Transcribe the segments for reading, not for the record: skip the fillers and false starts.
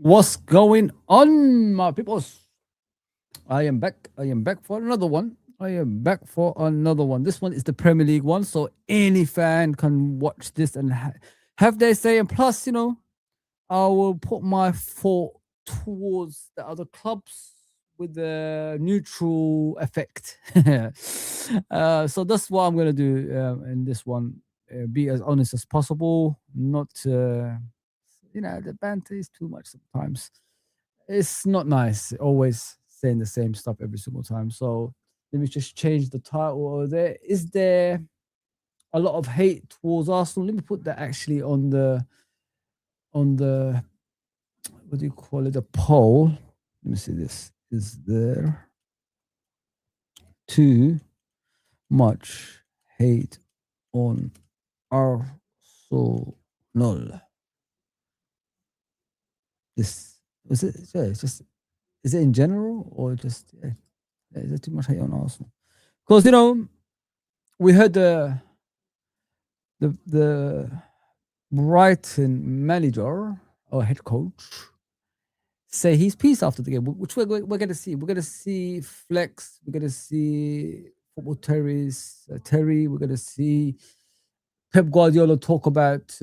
What's going on, my peoples? I am back. I am back for another one. I am back for another one. This one is the Premier League one, so any fan can watch this and have their say. And plus, I will put my foot towards the other clubs with the neutral effect. So that's what I'm gonna do in this one. Be as honest as possible. Not, the banter is too much sometimes. It's not nice. Always saying the same stuff every single time. So let me just change the title over there. Is there a lot of hate towards Arsenal? Let me put that actually on the what do you call it? The poll. Let me see this. Is there too much hate on Arsenal? This is it. Yeah, it's just is it in general or just is there too much hate on Arsenal? Because we heard the Brighton manager or head coach say his piece after the game, which we're going to see. We're going to see Flex. We're going to see Football Terry. We're going to see Pep Guardiola talk about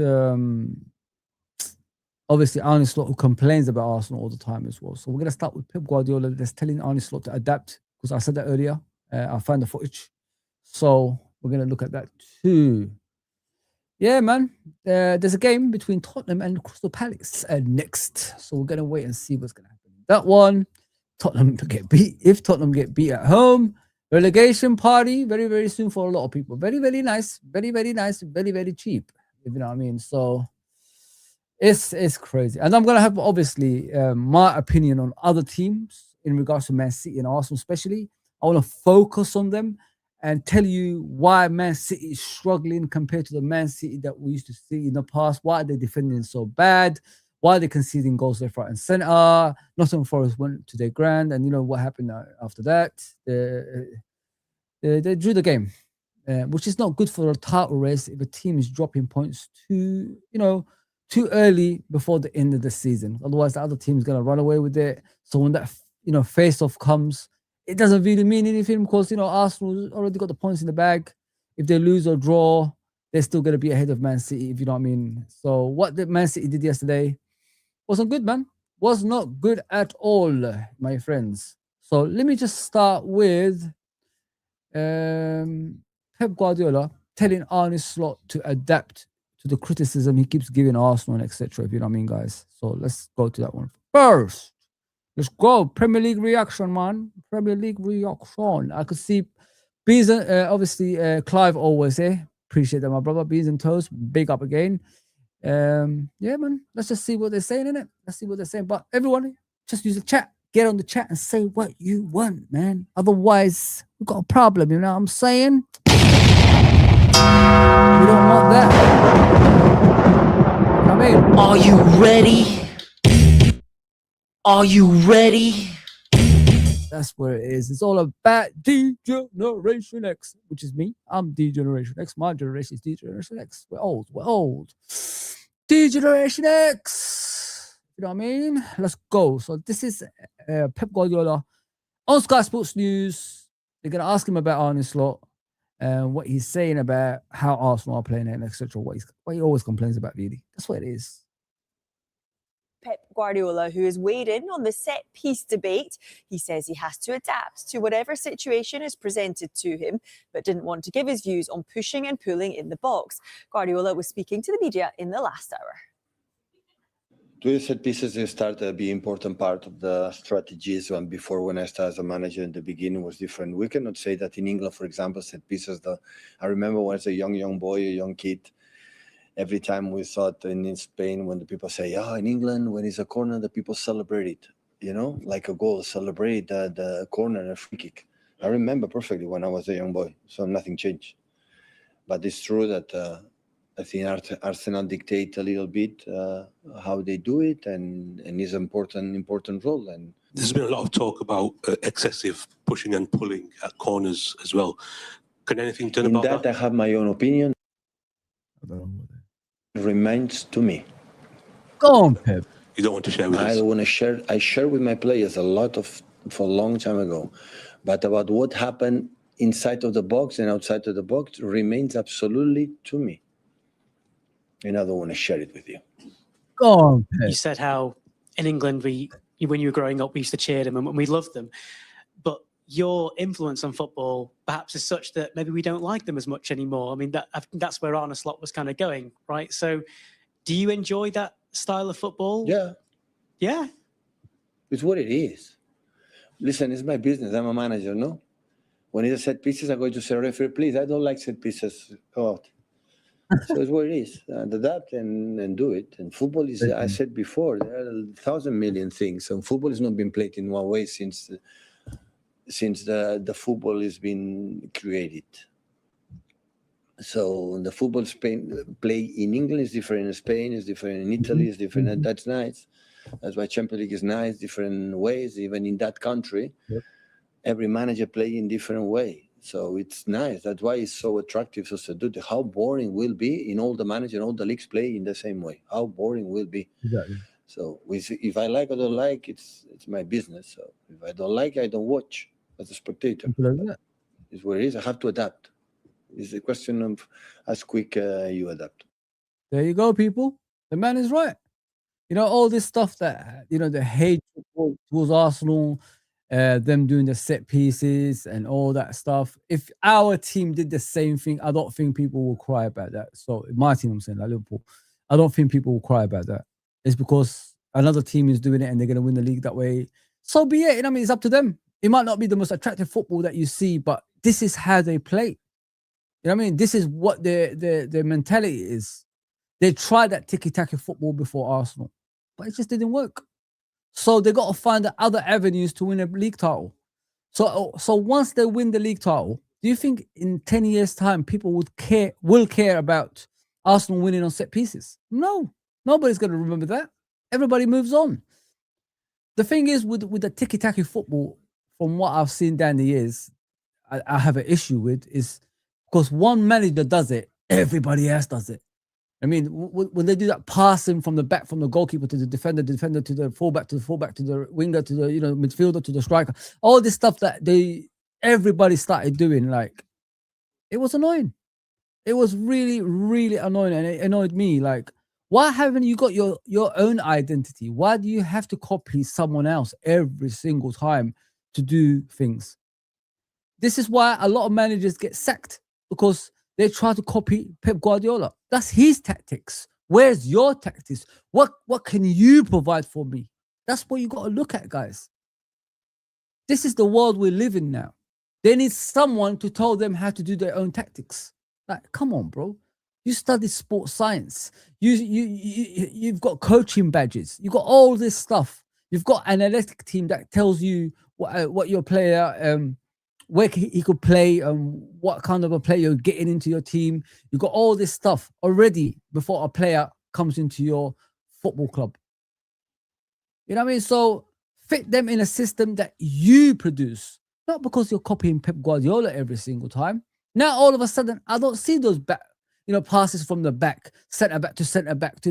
obviously Arne Slot, who complains about Arsenal all the time as well. So we're going to start with Pep Guardiola that's telling Arne Slot to adapt, because I said that earlier. I found the footage. So we're going to look at that too. Yeah, man. There's a game between Tottenham and Crystal Palace next. So we're going to wait and see what's going to happen. That one, Tottenham to get beat. If Tottenham get beat at home, relegation party very, very soon for a lot of people. Very, very nice. Very, very nice. Very, very cheap. If you know what I mean. So it's crazy. And I'm going to have, obviously, my opinion on other teams in regards to Man City and Arsenal especially. I want to focus on them and tell you why Man City is struggling compared to the Man City that we used to see in the past. Why are they defending so bad? Why are they conceding goals left, right, and centre? Nottingham Forest went to their grand, and you know what happened after that? They drew the game, which is not good for a title race if a team is dropping points too early before the end of the season. Otherwise, the other team is going to run away with it. So when that face-off comes, it doesn't really mean anything because, Arsenal already got the points in the bag. If they lose or draw, they're still going to be ahead of Man City, if you know what I mean. So what the Man City did yesterday wasn't good, man. Was not good at all, my friends. So let me just start with Pep Guardiola telling Arne Slot to adapt to the criticism he keeps giving Arsenal, etc., if you know what I mean, guys. So let's go to that one first. Let's go. Premier League reaction, man. Premier League reaction. I could see Bees and obviously Clive always there. Appreciate that, my brother. Bees and Toes, big up again. Yeah, man. Let's just see what they're saying, innit? Let's see what they're saying. But everyone, just use the chat. Get on the chat and say what you want, man. Otherwise, we've got a problem, you know what I'm saying? We don't want that. You know what I mean? Are you ready? Are you ready? That's where it is. It's all about D-Generation X, which is me. I'm D-Generation X. My generation is D-Generation X. We're old. D-Generation X. You know what I mean? Let's go. So this is Pep Guardiola on Sky Sports News. They're going to ask him about Arne Slot and what he's saying about how Arsenal are playing and etc. What he always complains about, really. That's what it is. Pep Guardiola, who is weighed in on the set-piece debate. He says he has to adapt to whatever situation is presented to him, but didn't want to give his views on pushing and pulling in the box. Guardiola was speaking to the media in the last hour. Do set pieces they start to be an important part of the strategies. And before, when I started as a manager in the beginning, was different. We cannot say that in England, for example, set pieces. I remember when I was a young boy, a young kid. Every time we thought in Spain, when the people say, in England, when it's a corner, the people celebrate it, like a goal, celebrate the corner and a free kick. I remember perfectly when I was a young boy, so nothing changed. But it's true that I think Arsenal dictate a little bit how they do it, and it's an important role. And there's been a lot of talk about excessive pushing and pulling at corners as well. Can anything done about that? I have my own opinion. I don't know. Remains to me. Go on, Pep. you don't want to share with I us? don't want to share. I share with my players for a long time ago, but about what happened inside of the box and outside of the box remains absolutely to me, and I don't want to share it with you. Go on, You Pep. said how in England when you were growing up, we used to cheer them and we loved them. But your influence on football perhaps is such that maybe we don't like them as much anymore. I mean, I think that's where Arne Slot was kind of going, right? So do you enjoy that style of football? Yeah. Yeah. It's what it is. Listen, it's my business. I'm a manager, no? When it's a set pieces, I'm going to say, referee, please, I don't like set pieces. Go out. So it's what it is. Adapt and do it. And football is, I said before, there are 1,000 million things. And football has not been played in one way since the football has been created. So the football play in England is different in Spain, is different in Italy, is different. And that's nice. That's why Champions League is nice, different ways. Even in that country, every manager play in different way. So it's nice. That's why it's so attractive. So seductive. How boring will be in all the managers and all the leagues play in the same way? How boring will be? Exactly. So if I like or don't like, it's my business. So if I don't like, I don't watch as a spectator. It's what it is. I have to adapt. It's a question of as quick you adapt. There you go, people. The man is right. You know, all this stuff that, you know, the hate towards Arsenal, them doing the set pieces and all that stuff. If our team did the same thing, I don't think people will cry about that. So my team, I'm saying, like Liverpool, I don't think people will cry about that. It's because another team is doing it and they're going to win the league that way. So be it. You know what I mean? It's up to them. It might not be the most attractive football that you see, but this is how they play. You know what I mean? This is what their mentality is. They tried that tiki-taka football before Arsenal, but it just didn't work. So they got to find the other avenues to win a league title. So once they win the league title, do you think in 10 years' time people will care about Arsenal winning on set pieces? No, nobody's going to remember that. Everybody moves on. The thing is with the tiki-taka football, from what I've seen down the years, I have an issue with is because one manager does it, everybody else does it. I mean, when they do that passing from the back, from the goalkeeper to the defender to the fullback, to the winger, to the midfielder, to the striker, all this stuff that everybody started doing, like, it was annoying. It was really, really annoying, and it annoyed me. Like, why haven't you got your own identity? Why do you have to copy someone else every single time to do things? This is why a lot of managers get sacked, because they try to copy Pep Guardiola. That's his tactics. Where's your tactics? What can you provide for me? That's what you got to look at, guys. This is the world we live in now. They need someone to tell them how to do their own tactics. Like, come on, bro. You studied sports science. You've got coaching badges. You've got all this stuff. You've got an analytic team that tells you what your player where he could play, what kind of a player you're getting into your team. You've got all this stuff already before a player comes into your football club. You know what I mean? So fit them in a system that you produce, not because you're copying Pep Guardiola every single time. Now, all of a sudden, I don't see those passes from the back, centre back to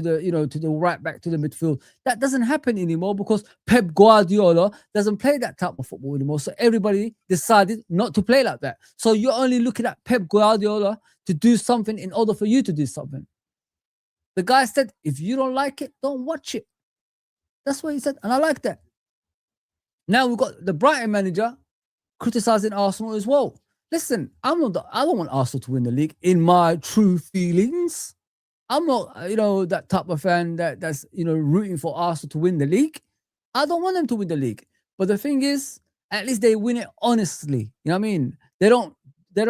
the, to the right back to the midfield. That doesn't happen anymore because Pep Guardiola doesn't play that type of football anymore. So everybody decided not to play like that. So you're only looking at Pep Guardiola to do something in order for you to do something. The guy said, if you don't like it, don't watch it. That's what he said. And I like that. Now we've got the Brighton manager criticizing Arsenal as well. Listen, I don't want Arsenal to win the league in my true feelings. I'm not, that type of fan that's rooting for Arsenal to win the league. I don't want them to win the league. But the thing is, at least they win it honestly. You know what I mean? They don't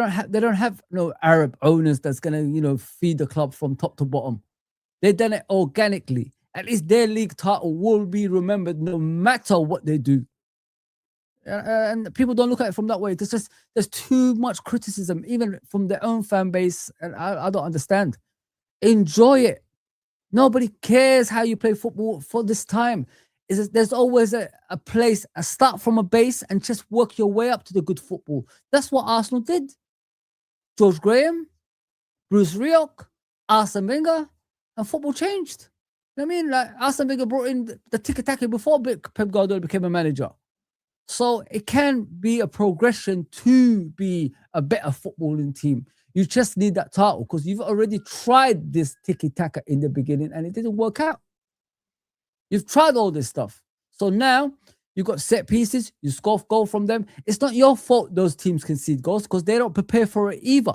have Arab owners that's gonna, feed the club from top to bottom. They've done it organically. At least their league title will be remembered no matter what they do. And people don't look at it from that way. There's too much criticism, even from their own fan base, and I don't understand. Enjoy it. Nobody cares how you play football for this time. There's always a place, a start from a base and just work your way up to the good football. That's what Arsenal did. George Graham, Bruce Rioch, Arsene Wenger, and football changed. I mean, like Arsene Wenger brought in the tiki-taka before Pep Guardiola became a manager. So it can be a progression to be a better footballing team. You just need that title because you've already tried this tiki-taka in the beginning and it didn't work out. You've tried all this stuff. So now you've got set pieces, you score goal from them. It's not your fault those teams concede goals because they don't prepare for it either.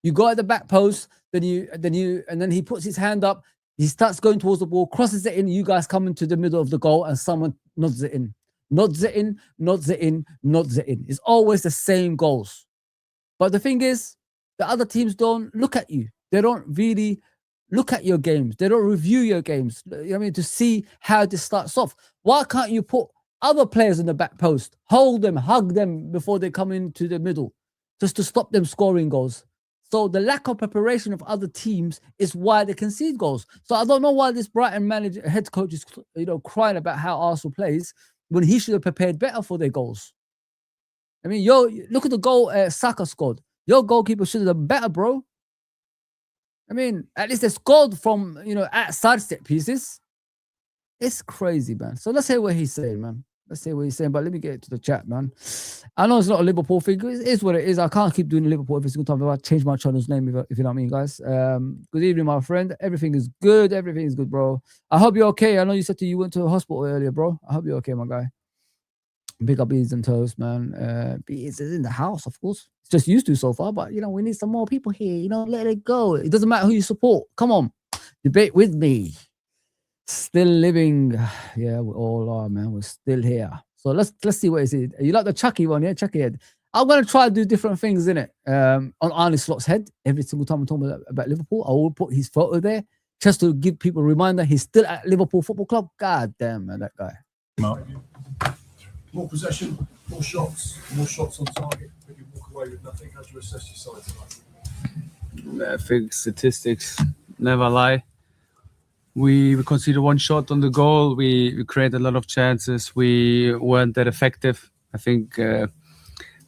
You go at the back post, then he puts his hand up, he starts going towards the ball, crosses it in, you guys come into the middle of the goal and someone nods it in. Nods it in, nods it in, nods it in. It's always the same goals. But the thing is, the other teams don't look at you. They don't really look at your games. They don't review your games, you know what I mean, to see how this starts off. Why can't you put other players in the back post, hold them, hug them before they come into the middle, just to stop them scoring goals? So the lack of preparation of other teams is why they concede goals. So I don't know why this Brighton head coach is, crying about how Arsenal plays when he should have prepared better for their goals. I mean, look at the goal Saka scored. Your goalkeeper should have done better, bro. I mean, at least they scored from, outside set pieces. It's crazy, man. So let's hear what he's saying, man. Let's hear what he's saying, but let me get to the chat, man. I know it's not a Liverpool thing. It is what it is. I can't keep doing Liverpool every single time. I've changed my channel's name, if you know what I mean, guys. Good evening, my friend. Everything is good. Everything is good, bro. I hope you're okay. I know you said you went to a hospital earlier, bro. I hope you're okay, my guy. Big up Bees and Toast, man. Bees is in the house, of course. It's just used to so far, but, we need some more people here. Let it go. It doesn't matter who you support. Come on. Debate with me. Still living. Yeah, we all are, man. We're still here. So let's see what it is. You like the Chucky one, yeah? Chucky head. I'm going to try to do different things, innit? On Arne Slot's head. Every single time I'm talking about Liverpool, I will put his photo there just to give people a reminder he's still at Liverpool Football Club. God damn, man, that guy. More possession, more shots on target, but you walk away with nothing. How do you assess your side tonight? I think statistics never lie. We conceded one shot on the goal. We created a lot of chances. We weren't that effective. I think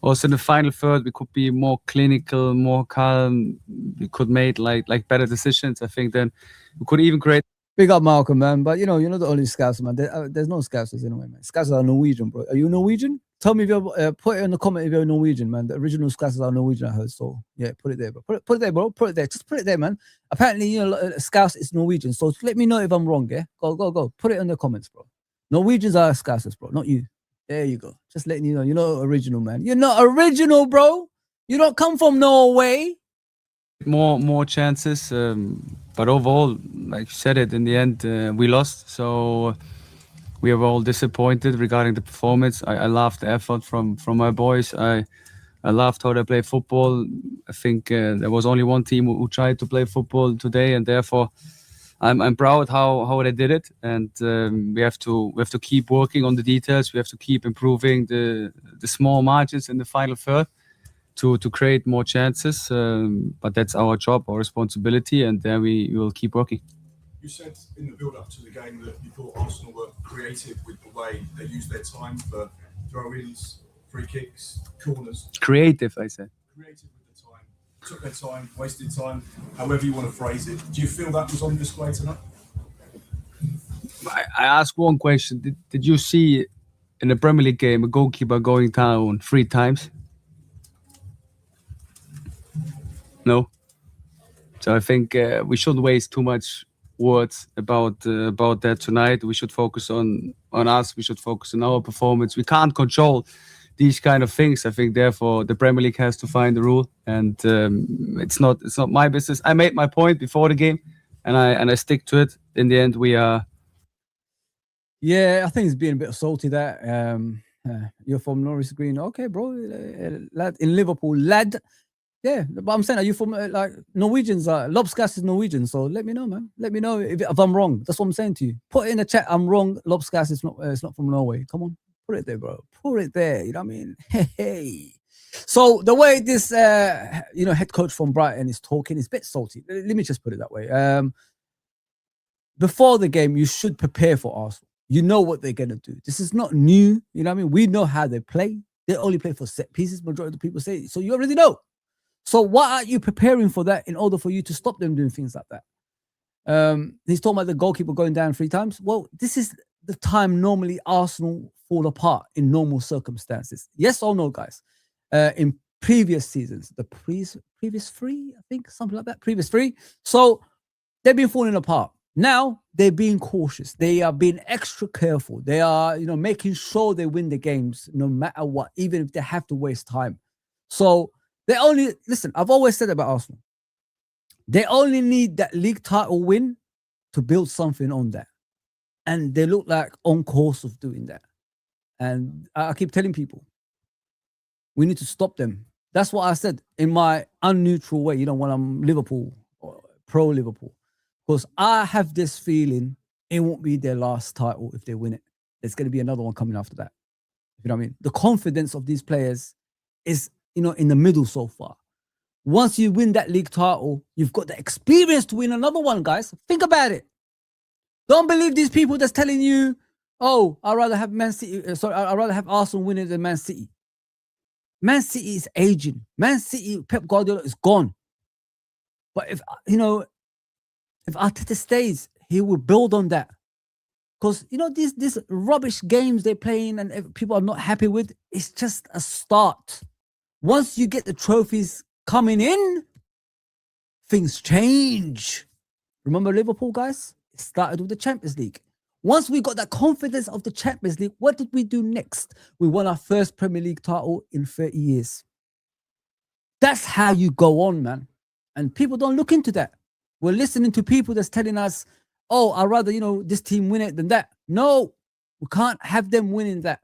also in the final third, we could be more clinical, more calm. We could make like better decisions. I think then we could even create. Big up Malcolm, man. But you're not the only Scouser, man. There's no Scousers anyway, man. Scousers are Norwegian, bro. Are you Norwegian? Tell me if you're, put it in the comment if you're Norwegian, man. The original Scousers are Norwegian, I heard. So yeah, put it there, bro. Put it there, bro. Put it there. Just put it there, man. Apparently, Scouse is Norwegian. So let me know if I'm wrong, yeah? Go. Put it in the comments, bro. Norwegians are Scousers, bro, not you. There you go. Just letting you know, you're not original, man. You're not original, bro. You don't come from Norway. More chances, but overall, like you said it, in the end we lost, so we were all disappointed regarding the performance. I loved the effort from my boys. I loved how they play football. I think there was only one team who tried to play football today, and therefore I'm proud how they did it. And we have to keep working on the details. We have to keep improving the small margins in the final third to create more chances, but that's our job, our responsibility, and then we will keep working. You said in the build-up to the game that you thought Arsenal were creative with the way they used their time for throw-ins, free kicks, corners. Creative, I said. Creative with the time, took their time, wasted time, however you want to phrase it. Do you feel that was on display tonight? I asked one question. Did you see in a Premier League game a goalkeeper going down 3 times? No. So I think we shouldn't waste too much words about that tonight. We should focus on us. We should focus on our performance. We can't control these kind of things. I think therefore the Premier League has to find the rule, and it's not my business. I made my point before the game, and I stick to it. In the end, we are. Yeah, I think it's being a bit salty that you're from Norris Green. Okay, bro, lad in Liverpool, lad. Yeah, but I'm saying, are you from like Norwegians? Lobskas is Norwegian, so let me know, man. Let me know if I'm wrong. That's what I'm saying to you. Put it in the chat. I'm wrong. Lobskas is not. It's not from Norway. Come on, put it there, bro. Put it there. You know what I mean? Hey. So the way this, head coach from Brighton is talking is a bit salty. Let me just put it that way. Before the game, you should prepare for Arsenal. You know what they're gonna do. This is not new. You know what I mean? We know how they play. They only play for set pieces. Majority of the people say so. You already know. So why aren't you preparing for that in order for you to stop them doing things like that? He's talking about the goalkeeper going down 3 times. Well, this is the time normally Arsenal fall apart in normal circumstances. Yes or no, guys? In previous seasons, the previous 3, I think, something like that, previous 3. So they've been falling apart. Now they're being cautious. They are being extra careful. They are, making sure they win the games no matter what, even if they have to waste time. So they only, listen, I've always said about Arsenal, they only need that league title win to build something on that. And they look like on course of doing that. And I keep telling people, we need to stop them. That's what I said in my unneutral way, when I'm Liverpool or pro-Liverpool. Because I have this feeling it won't be their last title if they win it. There's going to be another one coming after that. You know what I mean? The confidence of these players is, in the middle so far. Once you win that league title, you've got the experience to win another one, guys. Think about it. Don't believe these people that's telling you, oh, I'd rather have I'd rather have Arsenal winning than Man City. Man City is aging. Man City, Pep Guardiola is gone. But if Arteta stays, he will build on that. Because, these rubbish games they're playing and people are not happy with, it's just a start. Once you get the trophies coming in, things change. Remember Liverpool, guys? It started with the Champions League. Once we got that confidence of the Champions League, what did we do next? We won our first Premier League title in 30 years. That's how you go on, man. And people don't look into that. We're listening to people that's telling us, oh, I'd rather, this team win it than that. No, we can't have them winning that.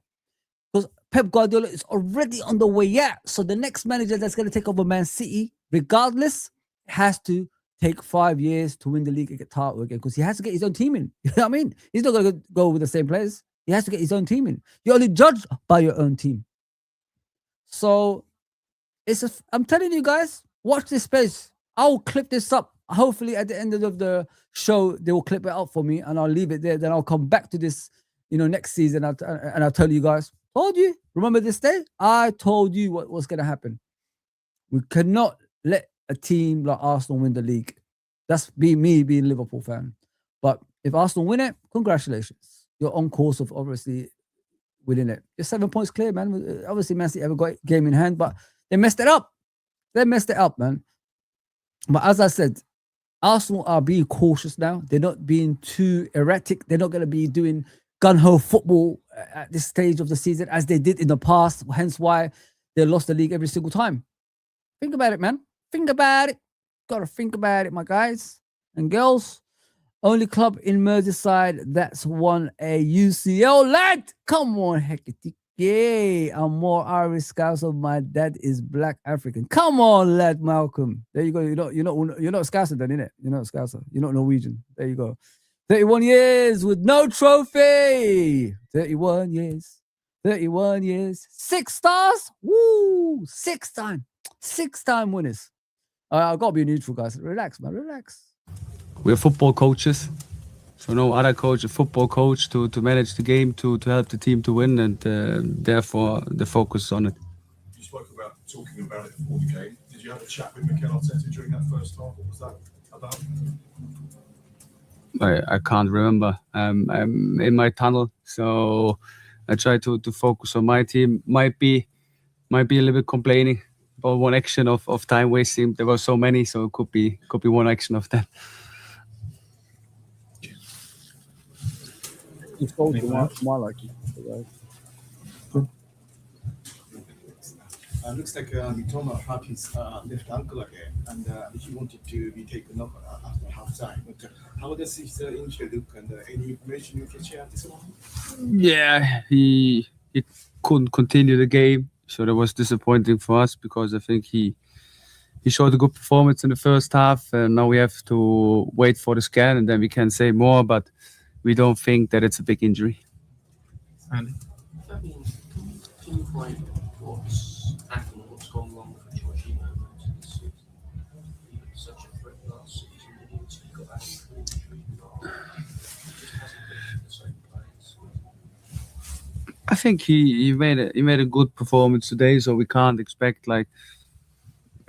Because Pep Guardiola is already on the way out. So the next manager that's going to take over Man City, regardless, has to take 5 years to win the league and get title again. Because he has to get his own team in. You know what I mean? He's not going to go with the same players. He has to get his own team in. You're only judged by your own team. So I'm telling you guys, watch this space. I'll clip this up. Hopefully at the end of the show, they will clip it up for me and I'll leave it there. Then I'll come back to this, next season and I'll tell you guys, told you, remember this day? I told you what was going to happen. We cannot let a team like Arsenal win the league. That's me being a Liverpool fan. But if Arsenal win it, congratulations. You're on course of obviously winning it. You're 7 points clear, man. Obviously, Man City haven't got a game in hand, but they messed it up. They messed it up, man. But as I said, Arsenal are being cautious now. They're not being too erratic. They're not going to be doing gun-ho football at this stage of the season as they did in the past, hence why they lost the league every single time. Think about it, man. Think about it. Got to think about it, my guys and girls. Only club in Merseyside that's won a UCL, lad. Come on, Hecate. Yeah, I'm more Irish Scouser. My dad is Black African. Come on, lad, Malcolm. There you go. You're not Scouser then, innit? You're not Scouser. You're not Norwegian. There you go. 31 years with no trophy. 31 years. 31 years. 6 stars. Woo! 6-time winners. I've got to be neutral, guys. Relax, man. Relax. We're football coaches. So no other coach, a football coach to manage the game, to help the team to win, and therefore the focus on it. You spoke about talking about it before the game. Did you have a chat with Mikel Arteta during that first half? What was that about? I can't remember. I'm in my tunnel, so I try to focus on my team. Might be a little bit complaining about one action of time wasting. There were so many, so it could be one action of that. It's gold to my liking. Looks like Mitoma hurt his left ankle again, and he wanted to be taken off after half time. But how does his injury look, and any information you can share at this moment? Yeah, he couldn't continue the game, so that was disappointing for us because I think he showed a good performance in the first half, and now we have to wait for the scan, and then we can say more. But we don't think that it's a big injury. And Can you pinpoint what's happened, what's gone wrong for Jorginho this season? He was such a threat last season, and he got that injury. Just hasn't been the same players. I think he made a good performance today, so we can't expect like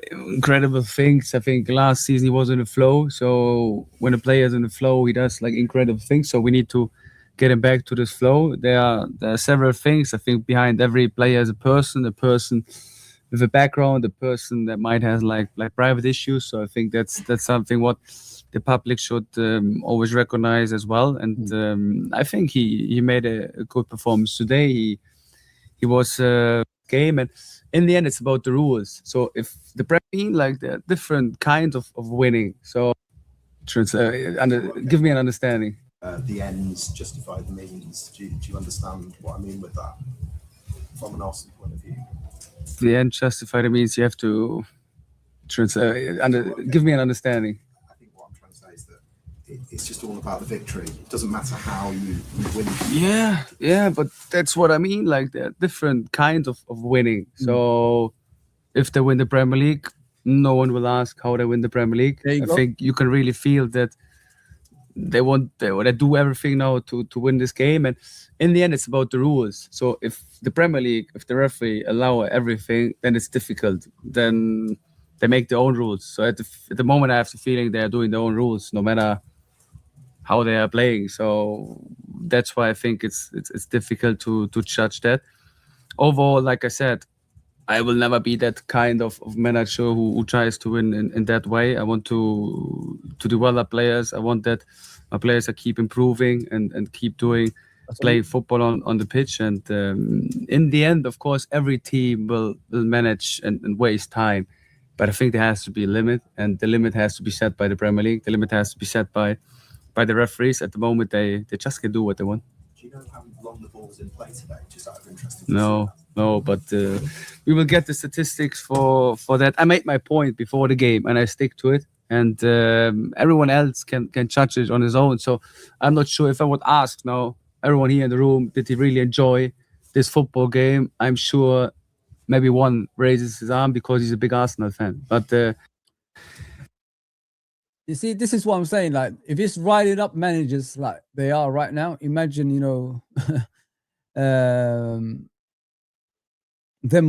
incredible things. I think last season he was in the flow. So when a player is in the flow, he does like incredible things. So we need to get him back to this flow. There are several things. I think behind every player is a person with a background, a person that might have like private issues. So I think that's something what the public should always recognize as well. And I think he made a good performance today. He was game, and in the end it's about the rules. So if the Premier League, like there are different kinds of winning. So give me an understanding. The ends justify the means. Do you understand what I mean with that from an Arsenal point of view? The end justify the means. You have to give me an understanding. I think what I'm trying to say is that it's just all about the victory. It doesn't matter how you win. Yeah, but that's what I mean. Like there are different kinds of winning. So if they win the Premier League, no one will ask how they win the Premier League. I think you can really feel that they do everything now to win this game, and in the end it's about the rules. So if the Premier League, if the referee allow everything, then it's difficult. Then they make their own rules. So at the moment I have the feeling they are doing their own rules no matter how they are playing. So that's why I think it's difficult to judge that. Overall, like I said, I will never be that kind of manager who tries to win in that way. I want to develop players. I want that my players are keep improving and keep playing football on the pitch. And in the end, of course, every team will manage and waste time. But I think there has to be a limit, and the limit has to be set by the Premier League. The limit has to be set by the referees. At the moment, they just can do what they want. Do you know how long the ball was in play today? Just out of interest. No, but we will get the statistics for that. I made my point before the game, and I stick to it. And everyone else can judge it on his own. So I'm not sure if I would ask now everyone here in the room, did he really enjoy this football game? I'm sure maybe one raises his arm because he's a big Arsenal fan. But you see, this is what I'm saying. Like, if it's riding up managers like they are right now, imagine, them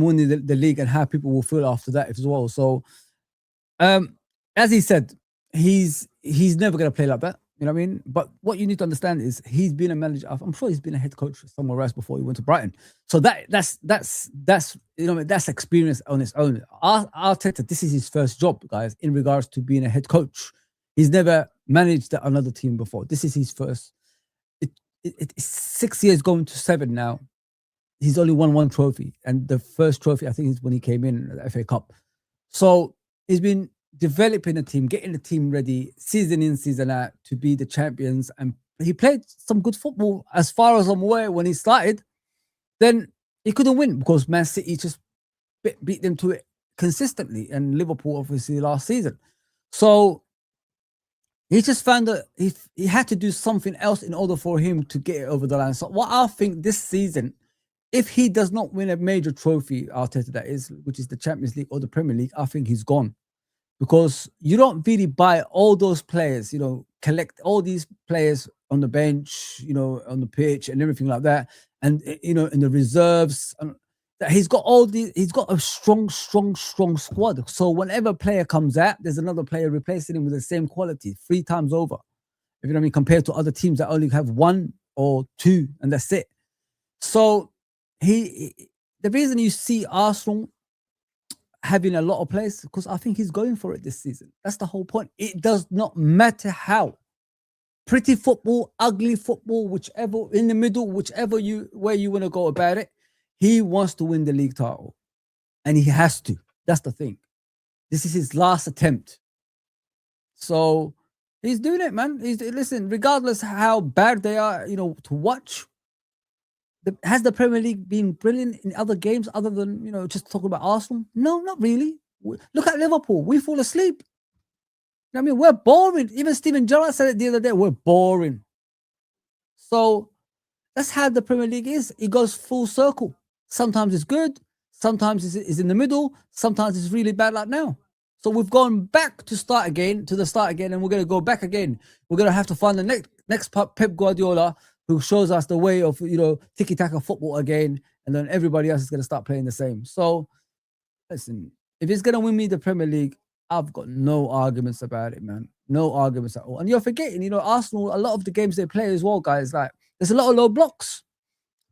winning the league and how people will feel after that as well. So, as he said, he's never going to play like that. You know what I mean? But what you need to understand is he's been a manager. I'm sure he's been a head coach somewhere else before he went to Brighton. So that's that's experience on its own. Arteta, this is his first job, guys, in regards to being a head coach. He's never managed another team before. This is his first. It's 6 years going to 7 now. He's only won one trophy, and the first trophy I think is when he came in at the FA Cup. So he's been developing a team, getting the team ready, season in, season out, to be the champions. And he played some good football as far as I'm aware when he started. Then he couldn't win because Man City just beat them to it consistently, and Liverpool obviously last season. So he just found that he had to do something else in order for him to get it over the line. So what I think this season, if he does not win a major trophy, Arteta that is, which is the Champions League or the Premier League, I think he's gone. Because you don't really buy all those players, collect all these players on the bench, on the pitch and everything like that. And, in the reserves, he's got a strong squad. So whenever a player comes out, there's another player replacing him with the same quality 3 times over. If you know what I mean, compared to other teams that only have 1 or 2 and that's it. So the reason you see Arsenal having a lot of players, because I think he's going for it this season. That's the whole point. It does not matter how. Pretty football, ugly football, whichever, in the middle, where you want to go about it, he wants to win the league title. And he has to. That's the thing. This is his last attempt. So he's doing it, man. Listen, regardless how bad they are, to watch, has the Premier League been brilliant in other games other than, just talking about Arsenal? No, not really. Look at Liverpool. We fall asleep. I mean, we're boring. Even Steven Gerrard said it the other day. We're boring. So that's how the Premier League is. It goes full circle. Sometimes it's good. Sometimes it's in the middle. Sometimes it's really bad like now. So we've gone back to the start again, and we're going to go back again. We're going to have to find the next Pep Guardiola, who shows us the way of, tiki-taka football again, and then everybody else is going to start playing the same. So, listen, If it's gonna win me the Premier League, I've got no arguments about it, man. No arguments at all. And you're forgetting, you know, Arsenal, a lot of the games they play as well, guys, like there's a lot of low blocks.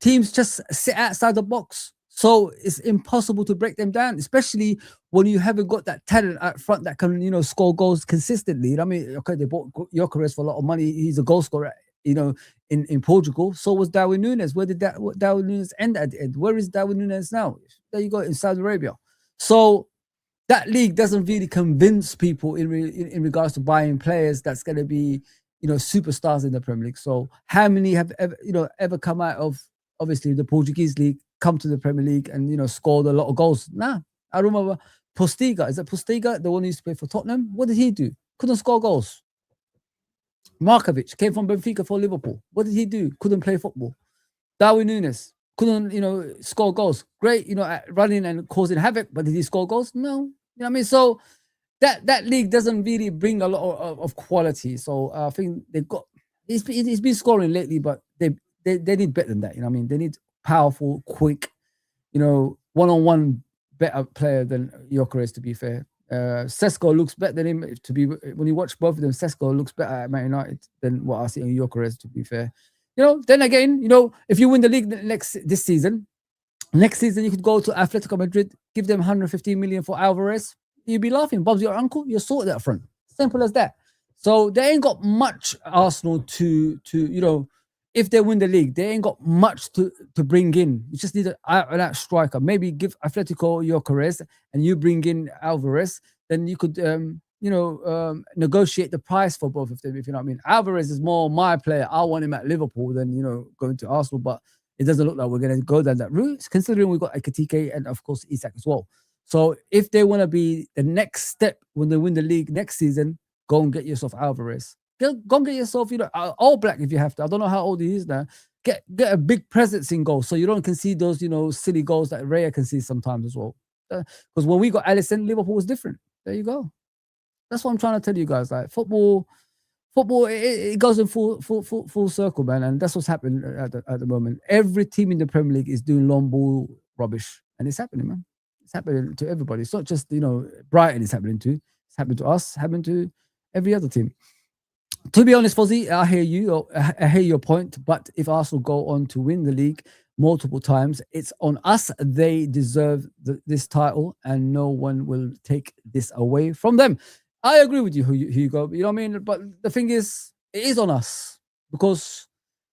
Teams just sit outside the box. So it's impossible to break them down, especially when you haven't got that talent at front that can, you know, score goals consistently. You know what I mean? Okay, they bought Gyökeres for a lot of money. He's a goal scorer, you know, in Portugal. So was Darwin Núñez. Where did Darwin Núñez end at the end? Where is Darwin Núñez now? There you go, in Saudi Arabia. So that league doesn't really convince people in regards to buying players that's going to be, you know, superstars in the Premier League. So how many have ever come out of obviously the Portuguese league, come to the Premier League and, you know, scored a lot of goals? Nah. I remember Postiga. Is it Postiga, the one who used to play for Tottenham? What did he do? Couldn't score goals. Markovic came from Benfica for Liverpool. What did he do? Couldn't play football. Darwin Núñez couldn't, you know, score goals. Great, you know, at running and causing havoc, but did he score goals? No. You know what I mean? So that league doesn't really bring a lot of quality. So I think they've got, he's been scoring lately, but they need better than that. You know what I mean? They need powerful, quick, you know, one-on-one better player than Gyökeres, to be fair. Sesko looks better than him. When you watch both of them, Sesko looks better at Man United than what I see on Gyökeres, to be fair. You know, then again, you know, if you win the league this season, next season you could go to Atletico Madrid, give them 115 million for Alvarez. You'd be laughing. Bob's your uncle. You're sorted up front. Simple as that. So they ain't got much, Arsenal, to you know, if they win the league, they ain't got much to bring in. You just need an out striker. Maybe give Atletico Gyökeres and you bring in Alvarez. Then you could, negotiate the price for both of them, if you know what I mean. Alvarez is more my player. I want him at Liverpool than, you know, going to Arsenal. But it doesn't look like we're going to go down that route, considering we've got Ekitike and, of course, Isak as well. So if they want to be the next step when they win the league next season, go and get yourself Alvarez. Go and get yourself, you know, All Black if you have to. I don't know how old he is now. Get a big presence in goal so you don't concede those, you know, silly goals that Raya concede sometimes as well. Because when we got Alisson, Liverpool was different. There you go. That's what I'm trying to tell you guys. Like football, it goes in full circle, man, and that's what's happening at the moment. Every team in the Premier League is doing long ball rubbish, and it's happening, man. It's happening to everybody. It's not just, you know, Brighton is happening to. It's happening to us. Happening to every other team. To be honest, Fozi, I hear you. I hear your point. But if Arsenal go on to win the league multiple times, it's on us. They deserve this title, and no one will take this away from them. I agree with you, Hugo. You know what I mean? But the thing is, it is on us because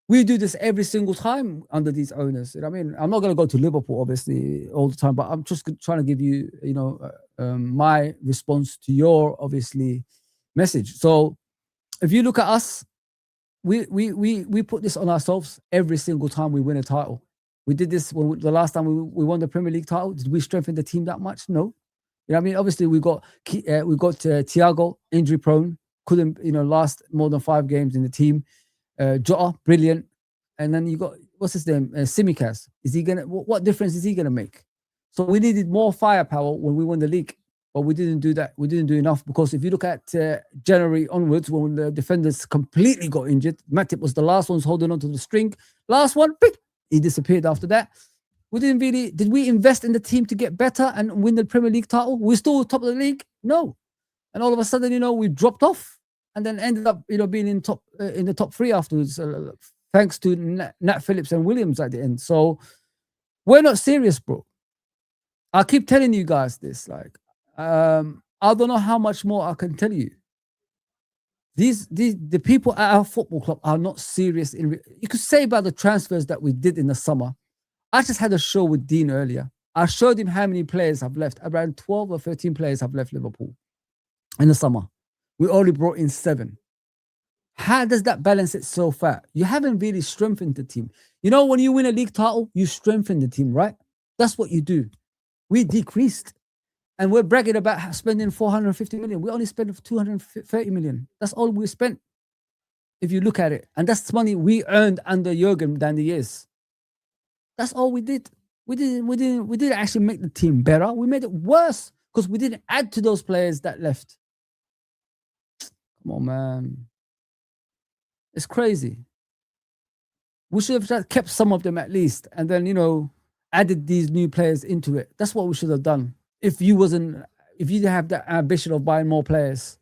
we do this every single time under these owners. You know what I mean? I'm not going to go to Liverpool, obviously, all the time, but I'm just trying to give you, you know, my response to your, obviously, message. So if you look at us, we put this on ourselves every single time we win a title. We did this the last time we won the Premier League title. Did we strengthen the team that much? No. You know what I mean? Obviously, we got Thiago, injury prone, couldn't, you know, last more than 5 games in the team. Jota, brilliant. And then you got, what's his name? Tsimikas. Is he gonna? What difference is he gonna make? So we needed more firepower when we won the league, but we didn't do that. We didn't do enough because if you look at January onwards, when the defenders completely got injured, Matip was the last ones holding on to the string. Last one, he disappeared after that. We didn't really, did we invest in the team to get better and win the Premier League title? We're still top of the league? No. And all of a sudden, you know, we dropped off and then ended up, you know, being in the top 3 afterwards, thanks to Nat Phillips and Williams at the end. So we're not serious, bro. I keep telling you guys this, like, I don't know how much more I can tell you. The people at our football club are not serious. You could say about the transfers that we did in the summer. I just had a show with Dean earlier. I showed him how many players have left. Around 12 or 13 players have left Liverpool in the summer. We only brought in 7. How does that balance it so far? You haven't really strengthened the team. You know, when you win a league title, you strengthen the team, right? That's what you do. We decreased. And we're bragging about spending 450 million. We only spent 230 million. That's all we spent, if you look at it. And that's money we earned under Jurgen down the years. That's all we did. We didn't actually make the team better. We made it worse because we didn't add to those players that left. Come on, man. It's crazy. We should have kept some of them at least and then, you know, added these new players into it. That's what we should have done. If you wasn't if you have that ambition of buying more players.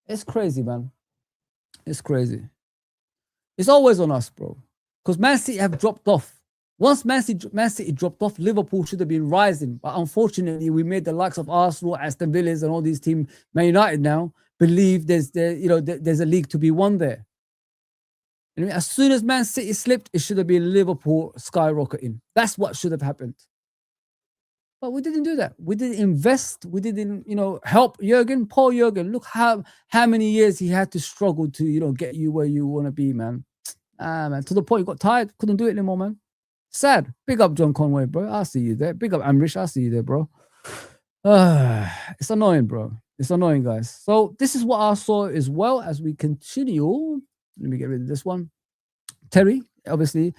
It's crazy, man. It's crazy. It's always on us, bro. Because Man City have dropped off. Once Man City dropped off, Liverpool should have been rising. But unfortunately, we made the likes of Arsenal, Aston Villas, and all these teams, Man United now, believe there's a league to be won there. And as soon as Man City slipped, it should have been Liverpool skyrocketing. That's what should have happened. But we didn't do that. We didn't invest. We didn't, help Jurgen. Poor Jurgen. Look how many years he had to struggle to, get you where you want to be, man. Man. To the point he got tired. Couldn't do it anymore, man. Sad. Big up John Conway, bro. I'll see you there. Big up Amrish. I'll see you there, bro. It's annoying, bro. It's annoying, guys. So this is what I saw as well as we continue. Let me get rid of this one. Terry, obviously,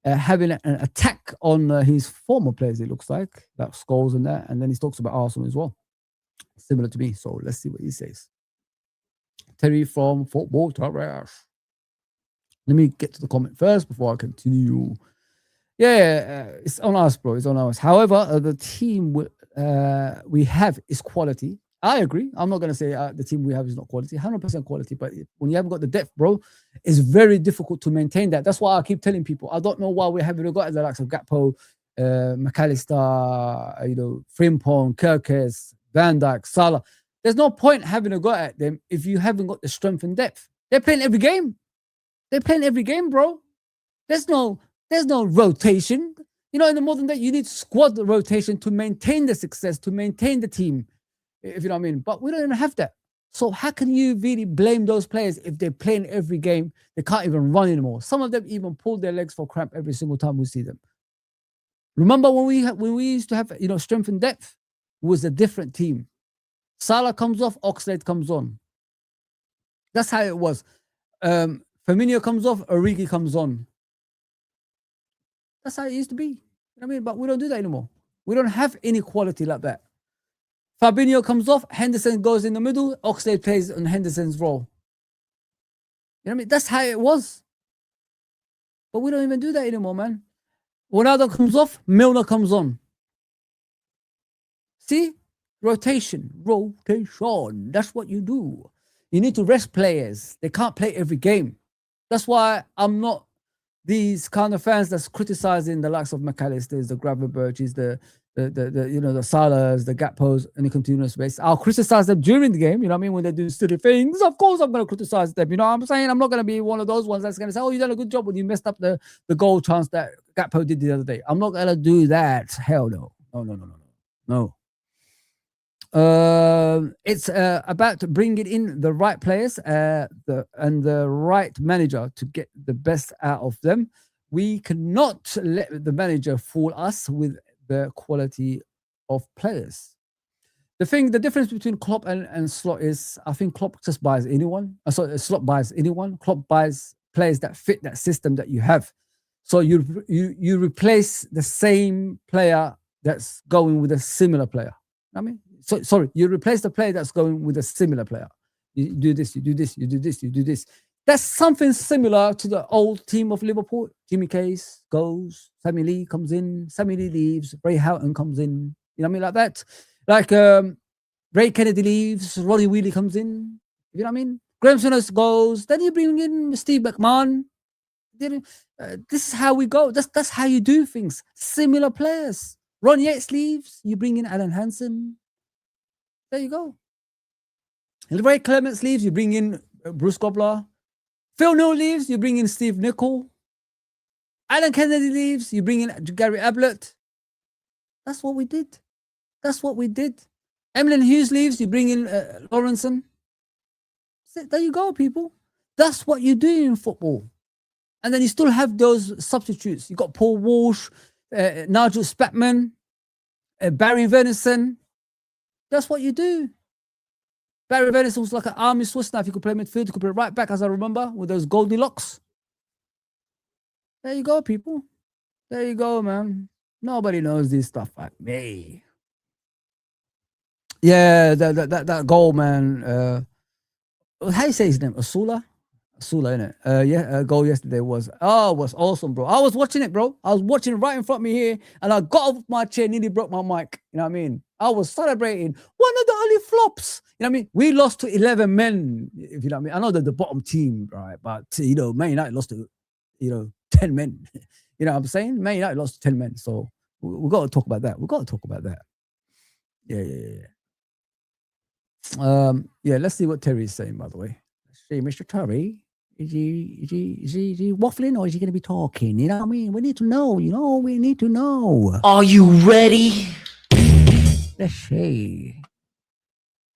having an attack on his former players, it looks like. That Scholes and that. And then he talks about Arsenal as well. Similar to me. So let's see what he says. Terry from Football Trash. Let me get to the comment first before I continue. Yeah, it's on us, bro. It's on us. However, the team we have is quality. I agree. I'm not going to say the team we have is not quality. 100% quality. But when you haven't got the depth, bro, it's very difficult to maintain that. That's why I keep telling people. I don't know why we haven't got the likes of Gakpo, McAllister, Frimpong, Kirkes, Van Dijk, Salah. There's no point having a go at them if you haven't got the strength and depth. They're playing every game. They're playing every game, bro. There's no rotation. In the modern day, you need squad rotation to maintain the success, to maintain the team, if you know what I mean. But we don't even have that. So how can you really blame those players if they're playing every game? They can't even run anymore. Some of them even pull their legs for cramp every single time we see them. Remember when we used to have strength and depth? It was a different team. Salah comes off, Oxlade comes on. That's how it was. Firmino comes off, Origi comes on. That's how it used to be. But we don't do that anymore. We don't have any quality like that. Fabinho comes off, Henderson goes in the middle, Oxlade plays on Henderson's role. That's how it was. But we don't even do that anymore, man. Ronaldo comes off, Milner comes on. See? Rotation. That's what you do. You need to rest players. They can't play every game. That's why I'm not these kind of fans that's criticizing the likes of McAllisters, the Gravenberches, the Salahs, the Gakpos, and the continuous base. I'll criticize them during the game, when they do silly things. Of course I'm going to criticize them. You know what I'm saying? I'm not going to be one of those ones that's going to say, oh, you done a good job when you messed up the goal chance that Gakpo did the other day. I'm not going to do that. Hell no. No. It's about bringing in the right players and the right manager to get the best out of them. We cannot let the manager fool us with the quality of players. The difference between Klopp and Slot is, I think Klopp just buys anyone. Slot buys anyone. Klopp buys players that fit that system that you have. So you replace the same player that's going with a similar player. You replace the player that's going with a similar player. You do this, you do this, you do this, you do this. That's something similar to the old team of Liverpool. Jimmy Case goes, Sammy Lee comes in, Sammy Lee leaves, Ray Houghton comes in. Like that. Like Ray Kennedy leaves, Ronnie Wheely comes in. You know what I mean? Graham Souness goes, then you bring in Steve McMahon. This is how we go. That's how you do things. Similar players. Ron Yates leaves, you bring in Alan Hansen. There you go. And Ray Clements leaves, you bring in Bruce Gobler. Phil Neal leaves, you bring in Steve Nicol. Alan Kennedy leaves, you bring in Gary Ablett. That's what we did. Emlyn Hughes leaves, you bring in Lawrenson. There you go, people. That's what you do in football. And then you still have those substitutes. You got Paul Walsh, Nigel Spatman, Barry Venison. That's what you do. Barry Venison was like an army Swiss knife. You could play midfield, you could play right back, as I remember, with those Goldilocks. There you go, people. There you go, man. Nobody knows this stuff like me. Yeah, that goal, man. How do you say his name? Osula? Sula, innit? Goal yesterday was awesome, bro. I was watching it, bro. I was watching it right in front of me here, and I got off my chair, nearly broke my mic. You know what I mean? I was celebrating one of the early flops. You know what I mean? We lost to 11 men, if you know what I mean. I know they're the bottom team, right? But you know, Man United lost to 10 men. You know what I'm saying? Man United lost to 10 men. So we got to talk about that. We got to talk about that. Yeah. Let's see what Terry is saying, by the way. Let's see, Mr. Terry. Is he waffling or is he going to be talking? You know what I mean? We need to know. We need to know. Are you ready? Let's see.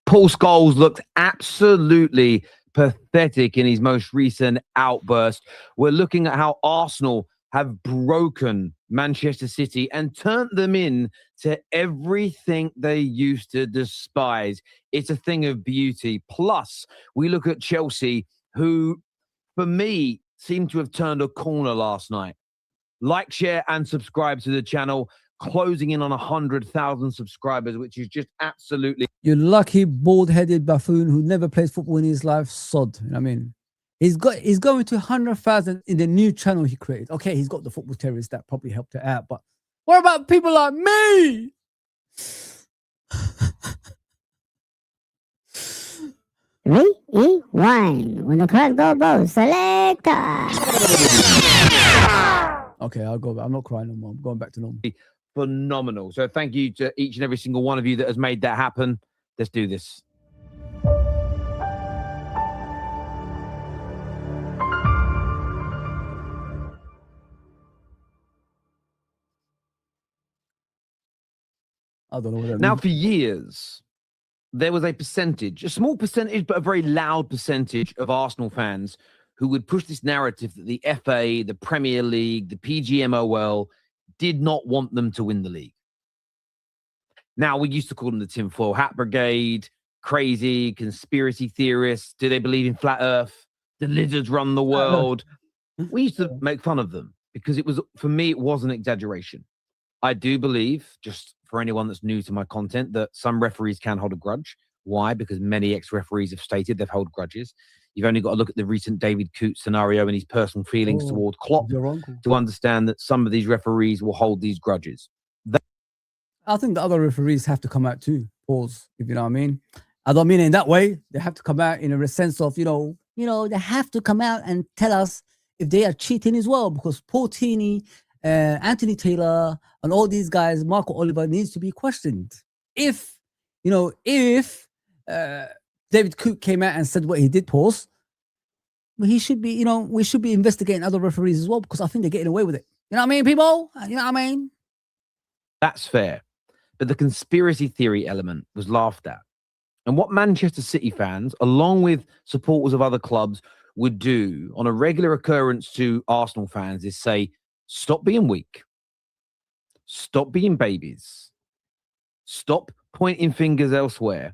Paul Scholes looked absolutely pathetic in his most recent outburst. We're looking at how Arsenal have broken Manchester City and turned them in to everything they used to despise. It's a thing of beauty. Plus, we look at Chelsea, who, for me, seem to have turned a corner last night. Like, share, and subscribe to the channel. Closing in on 100,000 subscribers, which is just absolutely... You lucky bald-headed buffoon who never plays football in his life, sod. You know what I mean? He's going to 100,000 in the new channel he created. Okay, he's got the football terrorists that probably helped it out, but what about people like me? Rewind. When the clock goes, selector. Okay, I'll go back. I'm not crying no more. I'm going back to normal. Phenomenal. So thank you to each and every single one of you that has made that happen. Let's do this. I don't know what that Now, means. for years, there was a percentage, a small percentage, but a very loud percentage of Arsenal fans who would push this narrative that the FA, the Premier League, the PGMOL did not want them to win the league. Now, we used to call them the tinfoil hat brigade, crazy, conspiracy theorists. Do they believe in flat earth? The lizards run the world. We used to make fun of them because it was, for me, it was an exaggeration. I do believe, just for anyone that's new to my content, that some referees can hold a grudge. Why? Because many ex-referees have stated they've held grudges. You've only got to look at the recent David Coote scenario and his personal feelings toward Klopp to understand that some of these referees will hold these grudges. I think the other referees have to come out too. Pause, if you know what I mean. I don't mean it in that way. They have to come out in a sense of, they have to come out and tell us if they are cheating as well, because Paul Tini, Anthony Taylor, and all these guys, Marco Oliver, needs to be questioned. If David Coote came out and said what he did, pause, he should be, we should be investigating other referees as well, because I think they're getting away with it. You know what I mean, people? You know what I mean? That's fair. But the conspiracy theory element was laughed at. And what Manchester City fans, along with supporters of other clubs, would do on a regular occurrence to Arsenal fans is say, stop being weak. Stop being babies. Stop pointing fingers elsewhere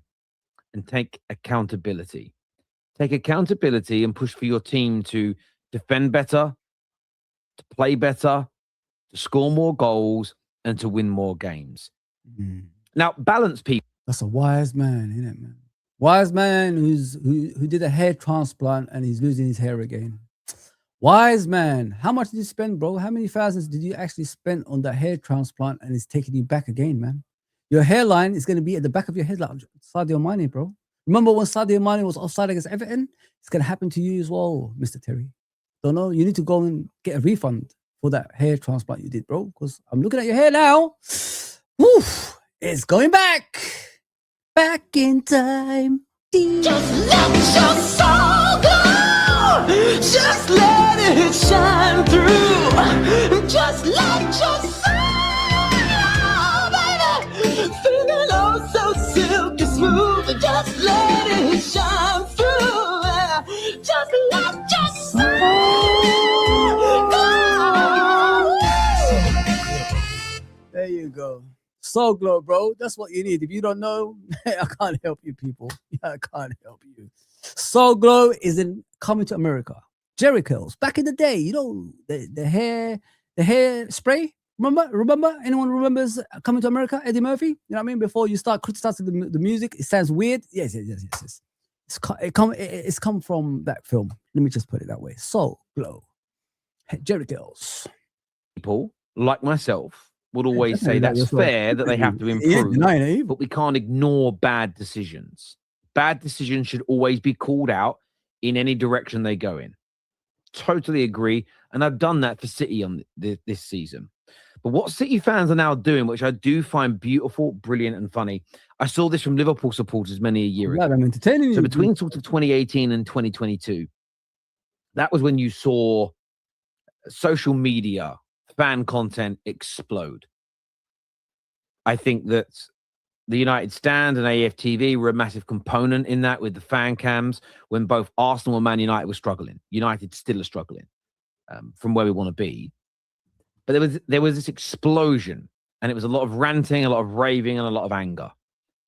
and take accountability. Take accountability and push for your team to defend better, to play better, to score more goals, and to win more games. Now, balance people. That's a wise man, isn't it, man? Wise man who did a hair transplant and he's losing his hair again. Wise man. How much did you spend, bro? How many thousands did you actually spend on that hair transplant and it's taking you back again, man? Your hairline is going to be at the back of your head like Sadio Mane, bro. Remember when Sadio Mane was offside against Everton? It's going to happen to you as well, Mr. Terry. Don't know. You need to go and get a refund for that hair transplant you did, bro, because I'm looking at your hair now. Woof, it's going back in time. Just let your soul go. Just let it shine through. Just let your soul, baby, feeling oh so silky smooth. Just let it shine through. Just let your soul go. There you go. Soul Glow, bro. That's what you need. If you don't know, I can't help you, people. I can't help you. Soul Glow is coming to America. Jerry Curls. Back in the day, the hair spray. Remember? Anyone remembers coming to America? Eddie Murphy? You know what I mean? Before you start criticizing the music, it sounds weird. Yes. It's come from that film. Let me just put it that way. So, Glow. Jerry Girls. People like myself would always definitely say like that's yourself. fair that they have to You ain't improve, denying it either. but we can't ignore bad decisions. Bad decisions should always be called out in any direction they go in. Totally agree. And I've done that for City on this season. But what City fans are now doing, which I do find beautiful, brilliant, and funny, I saw this from Liverpool supporters many a year ago. I'm entertaining So you. between sort of 2018 and 2022, that was when you saw social media, fan content explode. I think that the United Stand and AFTV were a massive component in that with the fan cams when both Arsenal and Man United were struggling. United still are struggling from where we want to be. But there was this explosion, and it was a lot of ranting, a lot of raving, and a lot of anger.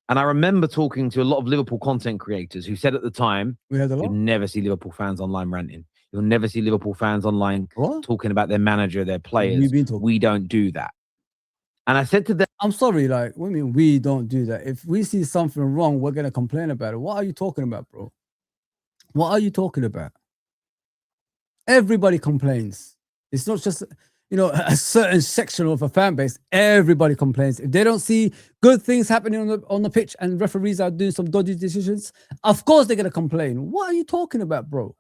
And I remember talking to a lot of Liverpool content creators who said at the time, you'll never see Liverpool fans online ranting. You'll never see Liverpool fans online talking about their manager, their players. We don't do that. And I said to them, I'm sorry, like, what do you mean we don't do that? If we see something wrong, we're going to complain about it. What are you talking about, bro? What are you talking about? Everybody complains. It's not just, a certain section of a fan base. Everybody complains. If they don't see good things happening on the pitch and referees are doing some dodgy decisions, of course they're going to complain. What are you talking about, bro?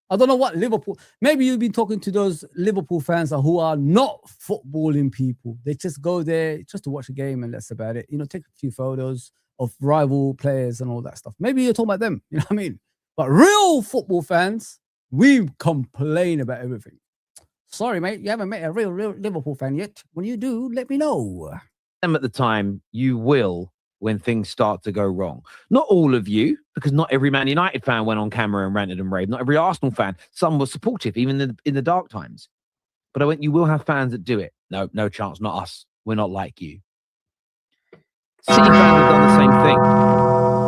I don't know what Liverpool. Maybe you've been talking to those Liverpool fans who are not footballing people. They just go there just to watch a game and that's about it. Take a few photos of rival players and all that stuff. Maybe you're talking about them. You know what I mean? But real football fans, we complain about everything. Sorry, mate, you haven't met a real Liverpool fan yet. When you do, let me know. At the time, you will when things start to go wrong. Not all of you, because not every Man United fan went on camera and ranted and raved. Not every Arsenal fan. Some were supportive, even in the dark times. But you will have fans that do it. No chance, not us. We're not like you. City fans have done the same thing.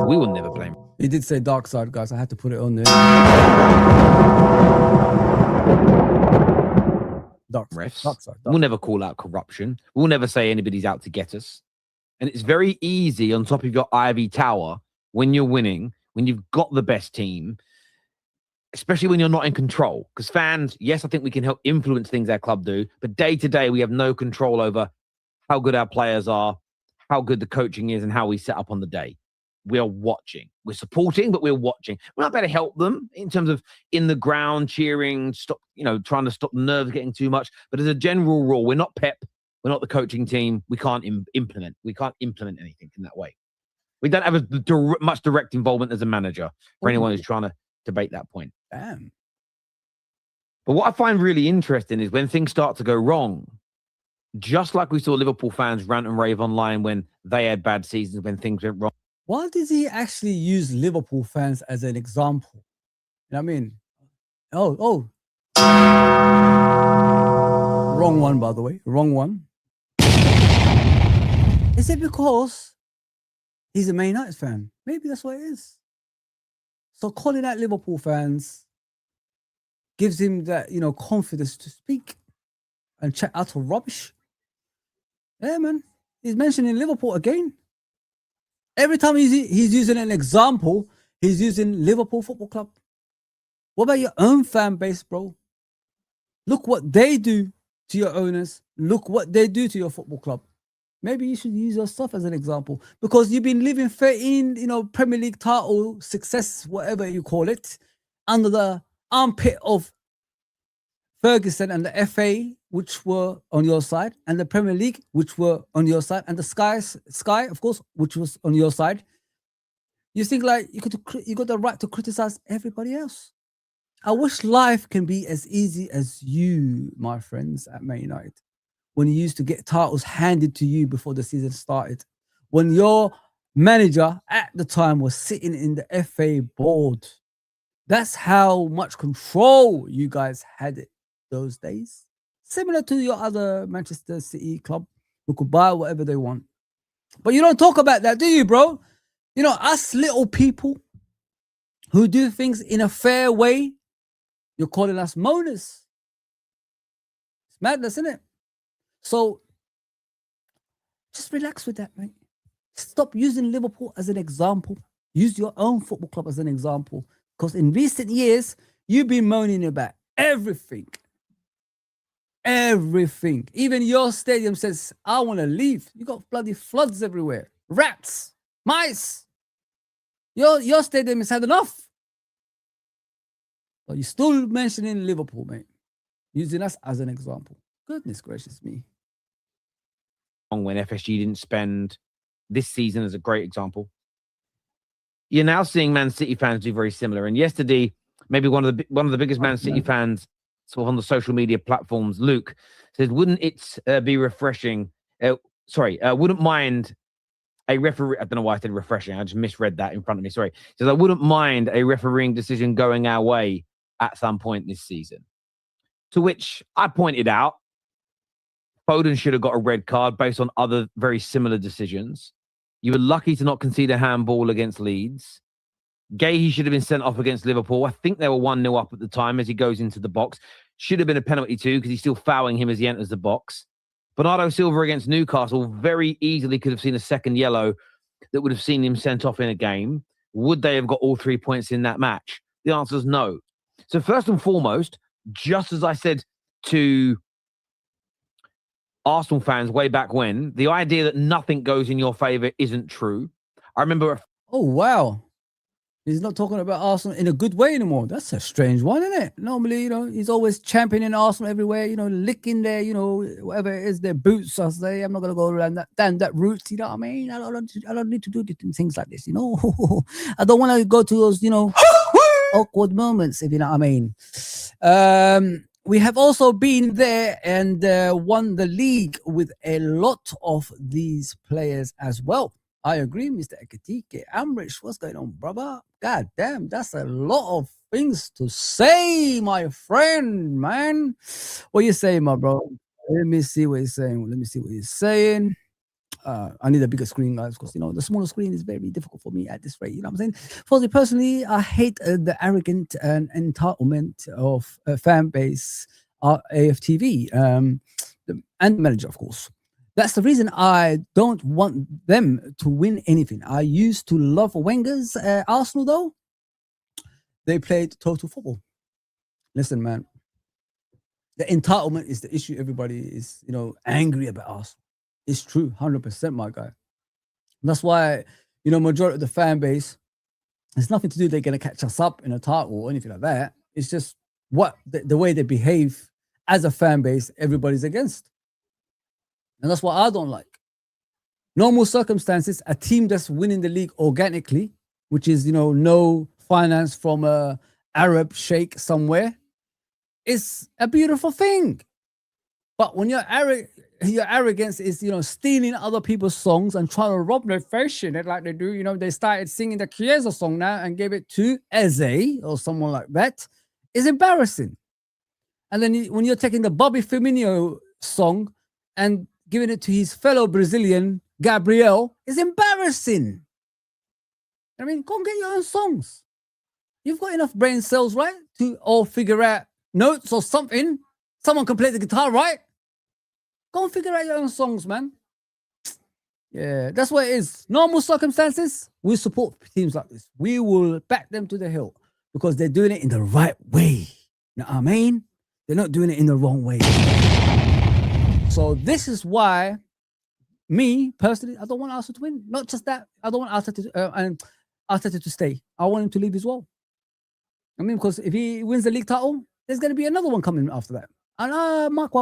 We will never blame. He did say dark side, guys. I had to put it on there. Dark side. We'll never call out corruption. We'll never say anybody's out to get us. And it's very easy on top of your Ivy Tower when you're winning, when you've got the best team, especially when you're not in control. Because fans, yes, I think we can help influence things our club do, but day to day, we have no control over how good our players are, how good the coaching is, and how we set up on the day. We are watching. We're supporting, but we're watching. We're not better to help them in terms of in the ground, cheering, trying to stop the nerves getting too much. But as a general rule, we're not Pep. We're not the coaching team. We can't implement. We can't implement anything in that way. We don't have much direct involvement as a manager for anyone who's trying to debate that point. Damn. But what I find really interesting is when things start to go wrong, just like we saw Liverpool fans rant and rave online when they had bad seasons, when things went wrong. Why does he actually use Liverpool fans as an example? You know what I mean? Oh. Wrong one, by the way. Wrong one. Is it because he's a Man United fan? Maybe that's what it is. So calling out Liverpool fans gives him that, confidence to speak and chat out of rubbish. Yeah, man. He's mentioning Liverpool again. Every time he's using an example, he's using Liverpool Football Club. What about your own fan base, bro? Look what they do to your owners. Look what they do to your football club. Maybe you should use yourself as an example because you've been living 13, Premier League title success, whatever you call it, under the armpit of Ferguson and the FA, which were on your side, and the Premier League, which were on your side, and the Sky, of course, which was on your side. You think like you got the right to criticize everybody else. I wish life can be as easy as you, my friends, at Man United. When you used to get titles handed to you before the season started. When your manager at the time was sitting in the FA board. That's how much control you guys had it those days. Similar to your other Manchester City club who could buy whatever they want. But you don't talk about that, do you, bro? Us little people who do things in a fair way, you're calling us moaners. It's madness, isn't it? So just relax with that, mate. Stop using Liverpool as an example. Use your own football club as an example. Because in recent years, you've been moaning about everything. Everything. Even your stadium says, I want to leave. You got bloody floods everywhere. Rats. Mice. Your stadium has had enough. But you're still mentioning Liverpool, mate. Using us as an example. Goodness gracious me. When FSG didn't spend this season as a great example. You're now seeing Man City fans do very similar. And yesterday, maybe one of the biggest Man City fans sort of on the social media platforms, Luke, said, wouldn't it be refreshing? Wouldn't mind a referee. I don't know why I said refreshing. I just misread that in front of me. Sorry. He says, I wouldn't mind a refereeing decision going our way at some point this season. To which I pointed out, Foden should have got a red card based on other very similar decisions. You were lucky to not concede a handball against Leeds. Gay should have been sent off against Liverpool. I think they were 1-0 up at the time as he goes into the box. Should have been a penalty too because he's still fouling him as he enters the box. Bernardo Silva against Newcastle very easily could have seen a second yellow that would have seen him sent off in a game. Would they have got all 3 points in that match? The answer is no. So first and foremost, just as I said to Arsenal fans way back when, the idea that nothing goes in your favour isn't true. I remember... Oh, wow. He's not talking about Arsenal in a good way anymore. That's a strange one, isn't it? Normally, he's always championing Arsenal everywhere, licking their, whatever it is, their boots, I say. I'm not going to go around down that route, you know what I mean? I don't need to do things like this, I don't want to go to those, awkward moments, if you know what I mean. We have also been there and won the league with a lot of these players as well. I agree, Mr. Ekatike. Amrich, what's going on, brother? God damn, that's a lot of things to say, my friend, man. What you saying, my bro? Let me see what he's saying. I need a bigger screen, guys, because, the smaller screen is very difficult for me at this rate. You know what I'm saying? Fozi, personally, I hate the arrogant and entitlement of fan base, AFTV, and the manager, of course. That's the reason I don't want them to win anything. I used to love Wenger's Arsenal, though. They played total football. Listen, man, the entitlement is the issue. Everybody is, angry about Arsenal. It's true, 100%, my guy. That's why, majority of the fan base, there's nothing to do. They're going to catch us up in a title or anything like that. It's just what the way they behave as a fan base, everybody's against. And that's what I don't like. Normal circumstances, a team that's winning the league organically, which is, no finance from a Arab sheikh somewhere, is a beautiful thing. But when your arrogance is, stealing other people's songs and trying to rob their face in it like they do, they started singing the Chiesa song now and gave it to Eze or someone like that, is embarrassing. And then when you're taking the Bobby Firmino song and giving it to his fellow Brazilian, Gabriel, is embarrassing. I mean, go and get your own songs. You've got enough brain cells, right, to all figure out notes or something. Someone can play the guitar, right? Go and figure out your own songs, man. Yeah, that's what it is. Normal circumstances, we support teams like this. We will back them to the hill because they're doing it in the right way. You know what I mean? They're not doing it in the wrong way. So this is why, me personally, I don't want Arsenal to win. Not just that, I don't want Arteta to stay. I want him to leave as well. I mean, because if he wins the league title, there's going to be another one coming after that. And mark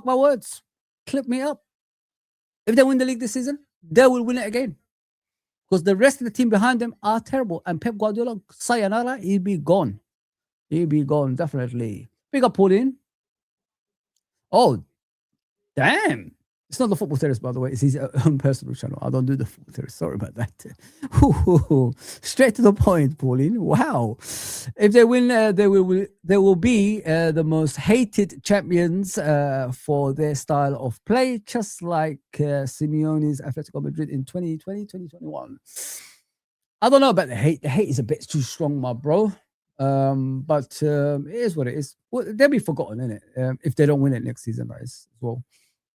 my words. Clip me up. If they win the league this season, they will win it again. Because the rest of the team behind them are terrible. And Pep Guardiola, sayonara, he'll be gone. He'll be gone, definitely. Big up, Pauline. Oh, damn. It's not the Football Terrace, by the way. It's his own personal channel. I don't do the Football Terrace. Sorry about that. Straight to the point, Pauline. Wow. If they win, they will be the most hated champions for their style of play, just like Simeone's Atletico Madrid in 2020, 2021. I don't know about the hate. The hate is a bit too strong, my bro. But it is what it is. Well, they'll be forgotten, innit? If they don't win it next season, guys, as well.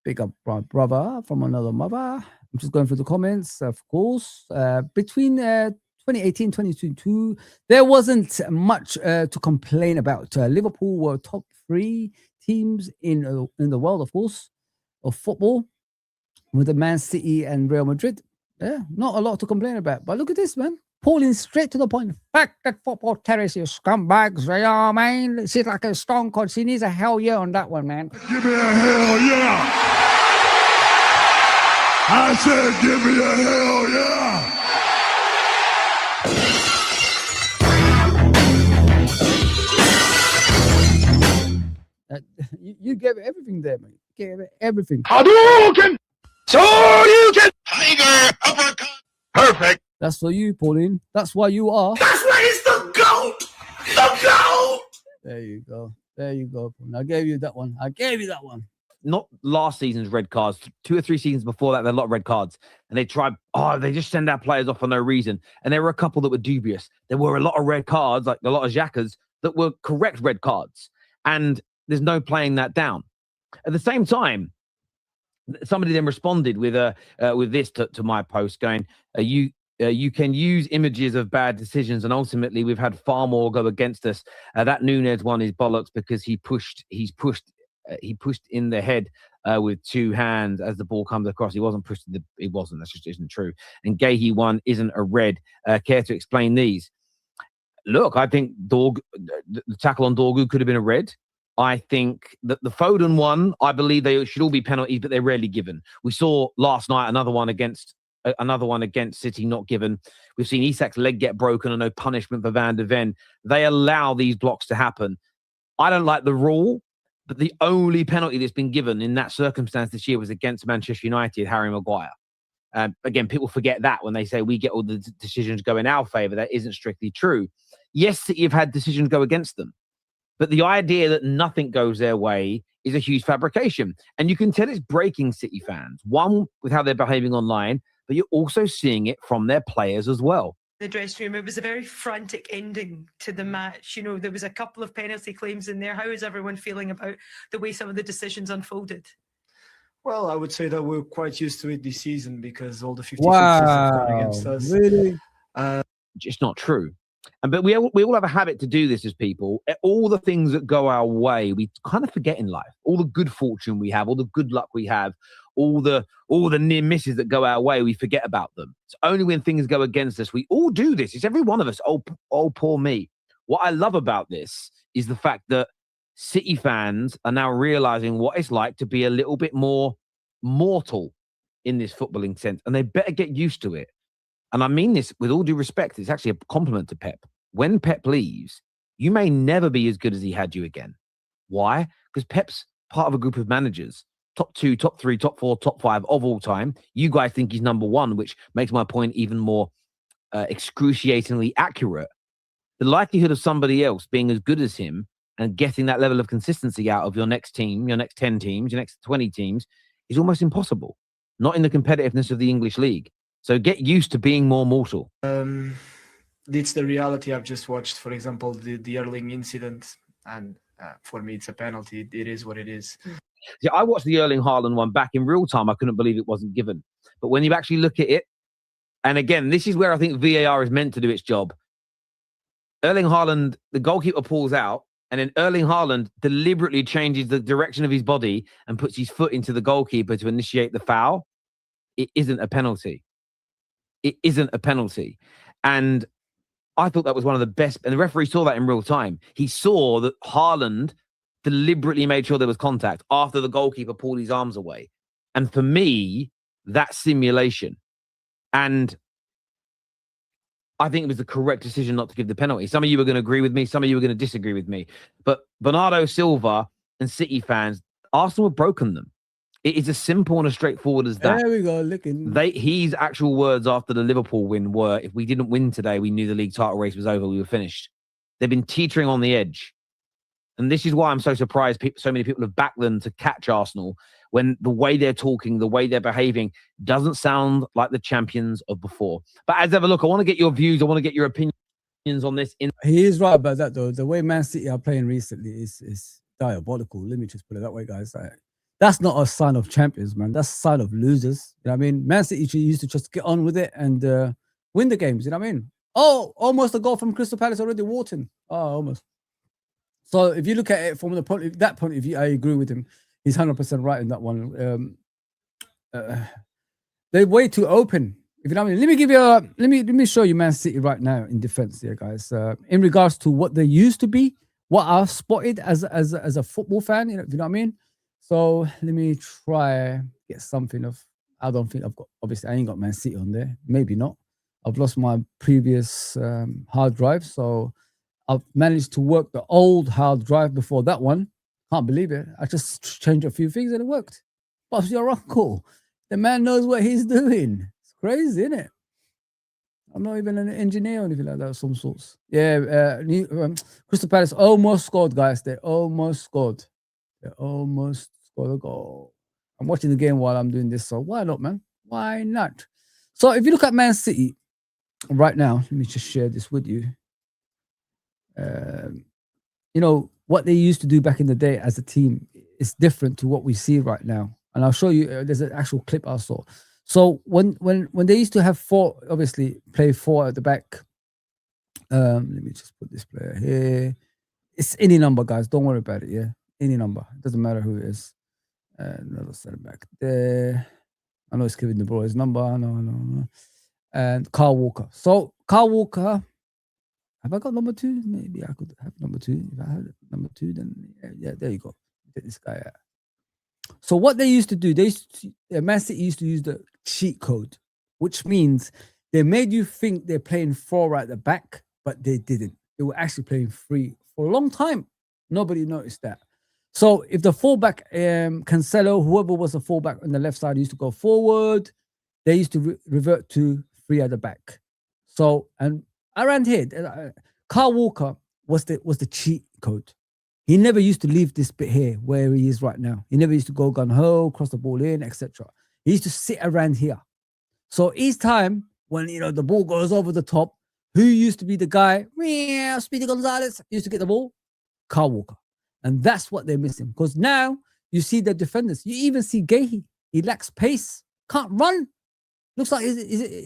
Big up, brother from another mother. I'm just going through the comments, of course. Between 2018-2022, there wasn't much to complain about. Liverpool were top 3 teams in the world, of course, of football, with the Man City and Real Madrid. Yeah, not a lot to complain about. But look at this, man. Pauling straight to the point. Fuck that football terrace, you scumbags. You know what I mean? She's like a stone cold. She needs a hell yeah on that one, man. Give me a hell yeah! I said, give me a hell yeah! You gave everything there, man. You gave everything. Hadouken! So you can tiger uppercut. Perfect. That's for you, Pauline. That's why you are. That's why he's the GOAT! The GOAT! There you go. There you go, Pauline. I gave you that one. I gave you that one. Not last season's red cards, 2 or 3 seasons before that, there were a lot of red cards. And they they just send out players off for no reason. And there were a couple that were dubious. There were a lot of red cards, like a lot of Xhakas, that were correct red cards. And there's no playing that down. At the same time, somebody then responded with this to my post, going, you can use images of bad decisions, and ultimately we've had far more go against us. That Nunez one is bollocks because he pushed in the head with 2 hands as the ball comes across. He wasn't pushed. He wasn't. That just isn't true. And Gahey one isn't a red. Care to explain these? Look, I think the tackle on Dorgu could have been a red. I think that the Foden one, I believe they should all be penalties, but they're rarely given. We saw last night another one against City not given. We've seen Isak's leg get broken and no punishment for Van de Ven. They allow these blocks to happen. I don't like the rule, but the only penalty that's been given in that circumstance this year was against Manchester United, Harry Maguire. Again, people forget that when they say we get all the decisions go in our favour. That isn't strictly true. Yes, City have had decisions go against them, but the idea that nothing goes their way is a huge fabrication. And you can tell it's breaking City fans. One, with how they're behaving online, but you're also seeing it from their players as well. The dressing room, it was a very frantic ending to the match. You know, there was a couple of penalty claims in there. How is everyone feeling about the way some of the decisions unfolded? Well, I would say that we're quite used to it this season because all the 50 have gone against us. Really? It's not true. But we all have a habit to do this as people. All the things that go our way, we kind of forget in life. All the good fortune we have, all the good luck we have, all the near misses that go our way, we forget about them. It's only when things go against us. We all do this. It's every one of us. Oh, poor me. What I love about this is the fact that City fans are now realizing what it's like to be a little bit more mortal in this footballing sense, and they better get used to it. And I mean this with all due respect. It's actually a compliment to Pep. When Pep leaves, you may never be as good as he had you again. Why? Because Pep's part of a group of managers, top 2, top 3, top 4, top 5 of all time. You guys think he's number 1, which makes my point even more excruciatingly accurate. The likelihood of somebody else being as good as him and getting that level of consistency out of your next team, your next 10 teams, your next 20 teams is almost impossible. Not in the competitiveness of the English league. So get used to being more mortal. It's the reality. I've just watched, for example, the Erling incident, and for me, it's a penalty. It is what it is. Yeah, I watched the Erling Haaland one back in real time. I couldn't believe it wasn't given. But when you actually look at it, and again, this is where I think VAR is meant to do its job. Erling Haaland, the goalkeeper pulls out, and then Erling Haaland deliberately changes the direction of his body and puts his foot into the goalkeeper to initiate the foul. It isn't a penalty. It isn't a penalty. And I thought that was one of the best. And the referee saw that in real time. He saw that Haaland deliberately made sure there was contact after the goalkeeper pulled his arms away. And for me, that's simulation. And I think it was the correct decision not to give the penalty. Some of you are going to agree with me. Some of you are going to disagree with me. But Bernardo Silva and City fans, Arsenal have broken them. It is as simple and as straightforward as that. There we go. Looking. His actual words after the Liverpool win were, if we didn't win today, we knew the league title race was over. We were finished. They've been teetering on the edge. And this is why I'm so surprised so many people have backed them to catch Arsenal when the way they're talking, the way they're behaving doesn't sound like the champions of before. But as ever, look, I want to get your views. I want to get your opinions on this. He is right about that, though. The way Man City are playing recently is diabolical. Let me just put it that way, guys. That's not a sign of champions, man. That's a sign of losers. You know what I mean? Man City used to just get on with it and win the games. You know what I mean? Oh, almost a goal from Crystal Palace already. Wharton. Oh, almost. So if you look at it from that point of view, I agree with him. He's 100% right in that one. They're way too open. If you know what I mean. Let me give you let me show you Man City right now in defense here, guys. In regards to what they used to be, what I've spotted as a football fan, you know what I mean. So let me try get something of. I don't think I've got. Obviously, I ain't got Man City on there. Maybe not. I've lost my previous hard drive, so I've managed to work the old hard drive before that one. Can't believe it. I just changed a few things and it worked. Bob's your uncle. The man knows what he's doing. It's crazy, isn't it? I'm not even an engineer or anything like that of some sorts. Yeah, Crystal Palace almost scored, guys. They almost scored. They almost scored a goal. I'm watching the game while I'm doing this, so why not, man? Why not? So if you look at Man City right now, let me just share this with you. You know, what they used to do back in the day as a team is different to what we see right now. And I'll show you, there's an actual clip I saw. So when they used to have four, obviously play four at the back. Let me just put this player here. It's any number, guys. Don't worry about it, yeah? Any number. It doesn't matter who it is. Another centre back there. I know it's Kevin De Bruyne's number. No. And Kyle Walker. So Kyle Walker, have I got number 2? Maybe I could have number 2. If I had number 2, then yeah, there you go. Get this guy out. So what they used to do, Man City used to use the cheat code, which means they made you think they're playing 4 at the back, but they didn't. They were actually playing 3 for a long time. Nobody noticed that. So if the fullback, Cancelo, whoever was the fullback on the left side used to go forward, they used to revert to 3 at the back. So, and around here, Kyle Walker was the cheat code. He never used to leave this bit here where he is right now. He never used to go gun-ho, cross the ball in, etc. He used to sit around here. So each time when, you know, the ball goes over the top, who used to be the guy? Speedy Gonzalez used to get the ball? Kyle Walker. And that's what they're missing. Because now you see the defenders. You even see Gahey. He lacks pace. Can't run. Looks like,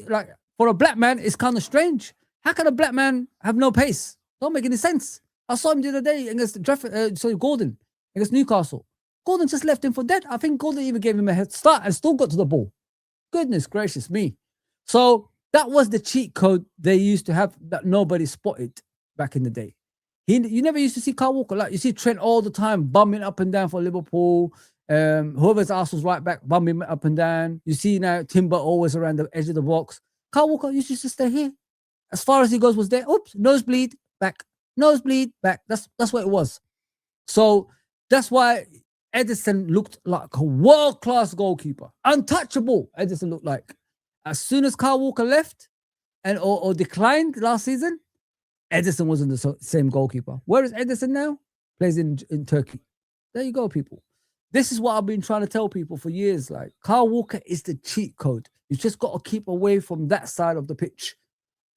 like for a black man, it's kind of strange. How can a black man have no pace? Don't make any sense. I saw him the other day against Gordon against Newcastle. Gordon just left him for dead. I think Gordon even gave him a head start and still got to the ball. Goodness gracious me. So that was the cheat code they used to have that nobody spotted back in the day. You never used to see Kyle Walker. Like you see Trent all the time bumming up and down for Liverpool. Whoever's Arsenal's right back bumming up and down. You see now Timber always around the edge of the box. Kyle Walker used to stay here. As far as he goes was there. Oops, nosebleed, back. Nosebleed, back. That's what it was. So that's why Edison looked like a world-class goalkeeper. Untouchable, Edison looked like. As soon as Kyle Walker left and or declined last season, Edison wasn't the same goalkeeper. Where is Edison now? Plays in Turkey. There you go, people. This is what I've been trying to tell people for years. Like, Kyle Walker is the cheat code. You just got to keep away from that side of the pitch.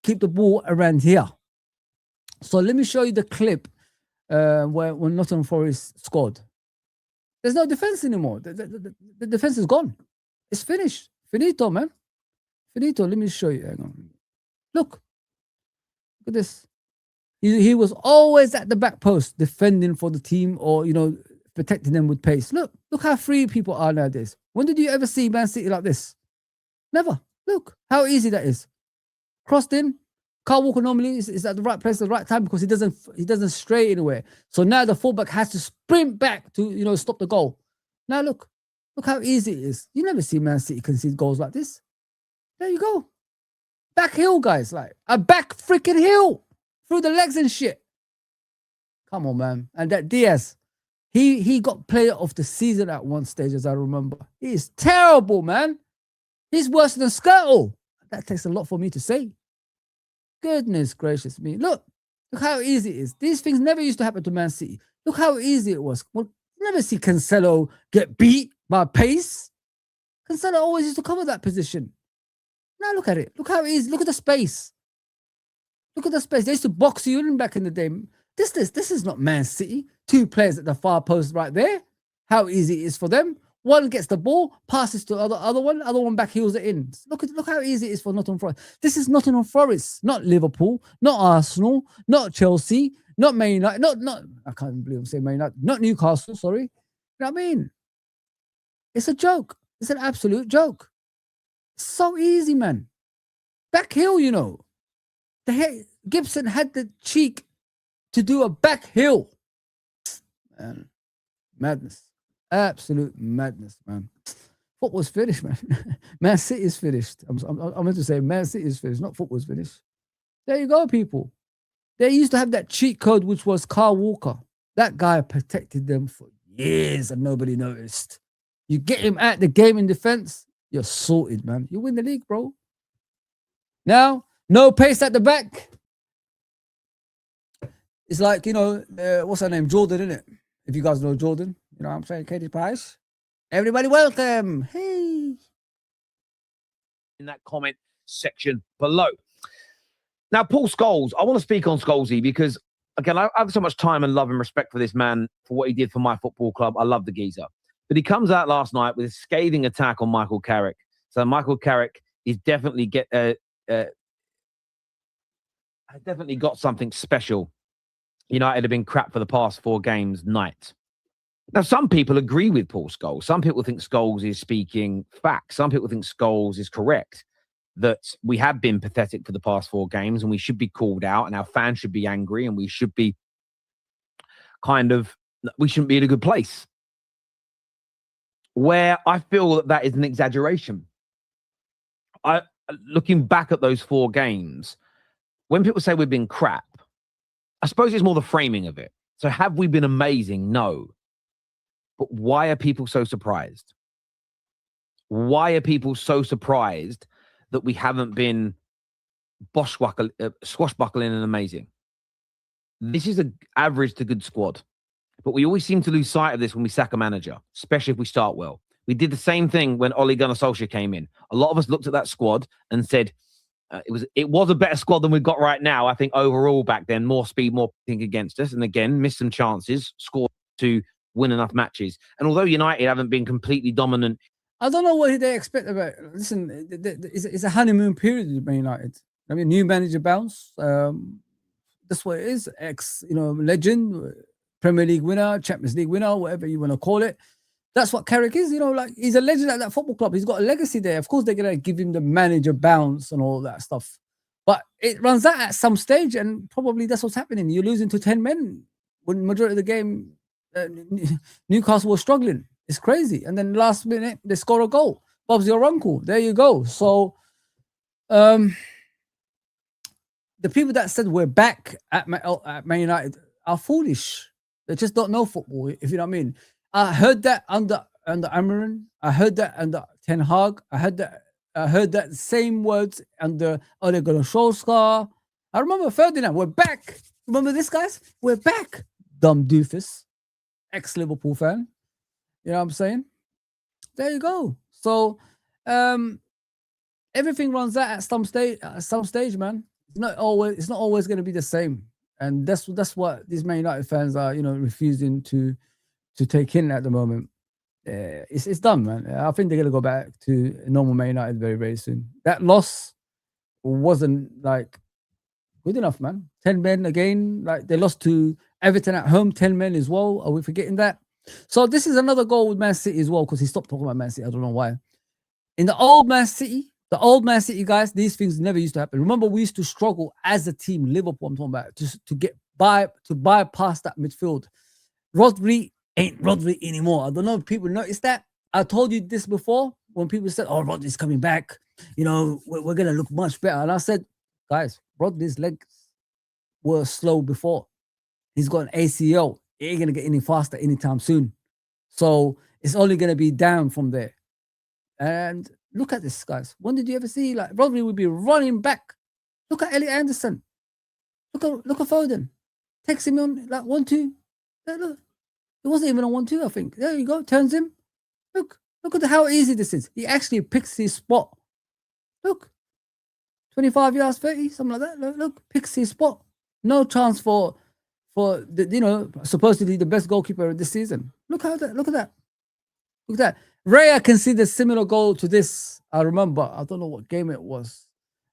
Keep the ball around here. So let me show you the clip when Nottingham Forest scored. There's no defense anymore. The defense is gone. It's finished. Finito, man. Finito. Let me show you. Hang on. Look at this. He was always at the back post defending for the team or, you know, protecting them with pace. Look how free people are nowadays. When did you ever see Man City like this? Never. Look how easy that is. Crossed in. Kyle Walker normally is at the right place at the right time because he doesn't stray anywhere. So now the fullback has to sprint back to, you know, stop the goal. Now look how easy it is. You never see Man City concede goals like this. There you go. Back heel, guys, like a back freaking heel through the legs and shit. Come on, man. And that Diaz, he got player of the season at one stage, as I remember. He is terrible, man. He's worse than Skirtle. That takes a lot for me to say. Goodness gracious me. Look how easy it is. These things never used to happen to Man City. Look how easy it was. Well, never see Cancelo get beat by pace. Cancelo always used to cover that position. Now look at it. Look how easy. Look at the space. Look at the space. They used to box you in back in the day. This is not Man City. 2 players at the far post right there. How easy it is for them. One gets the ball, passes to other one back heels it in. Look how easy it is for Nottingham Forest. This is Nottingham Forest, not Liverpool, not Arsenal, not Chelsea, not Man United, not I can't believe I'm saying Man United, not Newcastle, sorry. You know what I mean? It's a joke. It's an absolute joke. So easy, man. Back heel, you know. Gibson had the cheek to do a back heel. Man, madness. Absolute madness, man. Football's finished, man. Man City is finished. I'm meant to say Man City is finished, not football's finished. There you go, people. They used to have that cheat code, which was Carl Walker. That guy protected them for years and nobody noticed. You get him at the game in defense, you're sorted, man. You win the league, bro. Now, no pace at the back. It's like, you know, what's her name? Jordan, isn't it? If you guys know Jordan, you know what I'm saying? Katie Price. Everybody welcome. Hey. In that comment section below. Now, Paul Scholes, I want to speak on Scholesy because, again, I have so much time and love and respect for this man, for what he did for my football club. I love the geezer. But he comes out last night with a scathing attack on Michael Carrick. So Michael Carrick is definitely definitely got something special. United have been crap for the past 4 games night. Now, some people agree with Paul Scholes. Some people think Scholes is speaking facts. Some people think Scholes is correct, that we have been pathetic for the past 4 games and we should be called out and our fans should be angry and we should be we shouldn't be in a good place. Where I feel that is an exaggeration. Looking back at those 4 games, when people say we've been crap, I suppose it's more the framing of it. So have we been amazing? No. But why are people so surprised? Why are people so surprised that we haven't been swashbuckling and amazing? This is an average to good squad. But we always seem to lose sight of this when we sack a manager, especially if we start well. We did the same thing when Ole Gunnar Solskjaer came in. A lot of us looked at that squad and said, it was a better squad than we've got right now. I think overall back then, more speed, more thing against us. And again, missed some chances, scored to win enough matches. And although United haven't been completely dominant. I don't know what they expect about. Listen, it's a honeymoon period with Man United. I mean, new manager bounce. That's what it is. Legend, Premier League winner, Champions League winner, whatever you want to call it. That's what Carrick is, like he's a legend at that football club. He's got a legacy there. Of course, they're going to give him the manager bounce and all that stuff. But it runs out at some stage, and probably that's what's happening. You're losing to 10 men when majority of the game, Newcastle was struggling. It's crazy. And then last minute, they score a goal. Bob's your uncle. There you go. So the people that said we're back at Man United are foolish. They just don't know football, if you know what I mean. I heard that under Amarin. I heard that under Ten Hag. I heard that same words under Ole Gunnar Solskjaer. I remember Ferdinand. We're back. Remember this, guys? We're back. Dumb doofus, ex-Liverpool fan. You know what I'm saying? There you go. So everything runs out at some stage, man. It's not always going to be the same, and that's what these Man United fans are, refusing to take in at the moment. It's done, man. I think they're going to go back to normal Man United very, very soon. That loss wasn't good enough, man. 10 men again. They lost to Everton at home, 10 men as well. Are we forgetting that? So this is another goal with Man City as well, because he stopped talking about Man City. I don't know why. In the old Man City, guys, these things never used to happen. Remember, we used to struggle as a team, Liverpool, I'm talking about, to bypass that midfield. Rodri ain't Rodri anymore. I don't know if people notice that. I told you this before when people said, "Oh, Rodri's coming back. We're gonna look much better." And I said, guys, Rodri's legs were slow before. He's got an ACL. He ain't gonna get any faster anytime soon. So it's only gonna be down from there. And look at this, guys. When did you ever see Rodri would be running back? Look at Elliot Anderson. Look at Foden. Takes him on 1-2. Look. It wasn't even a 1-2, I think. There you go. Turns him. Look at how easy this is. He actually picks his spot. Look. 25 yards, 30, something like that. Look, picks his spot. No chance for the, supposedly the best goalkeeper of this season. Look at that. Raya conceded a similar goal to this. I remember. I don't know what game it was.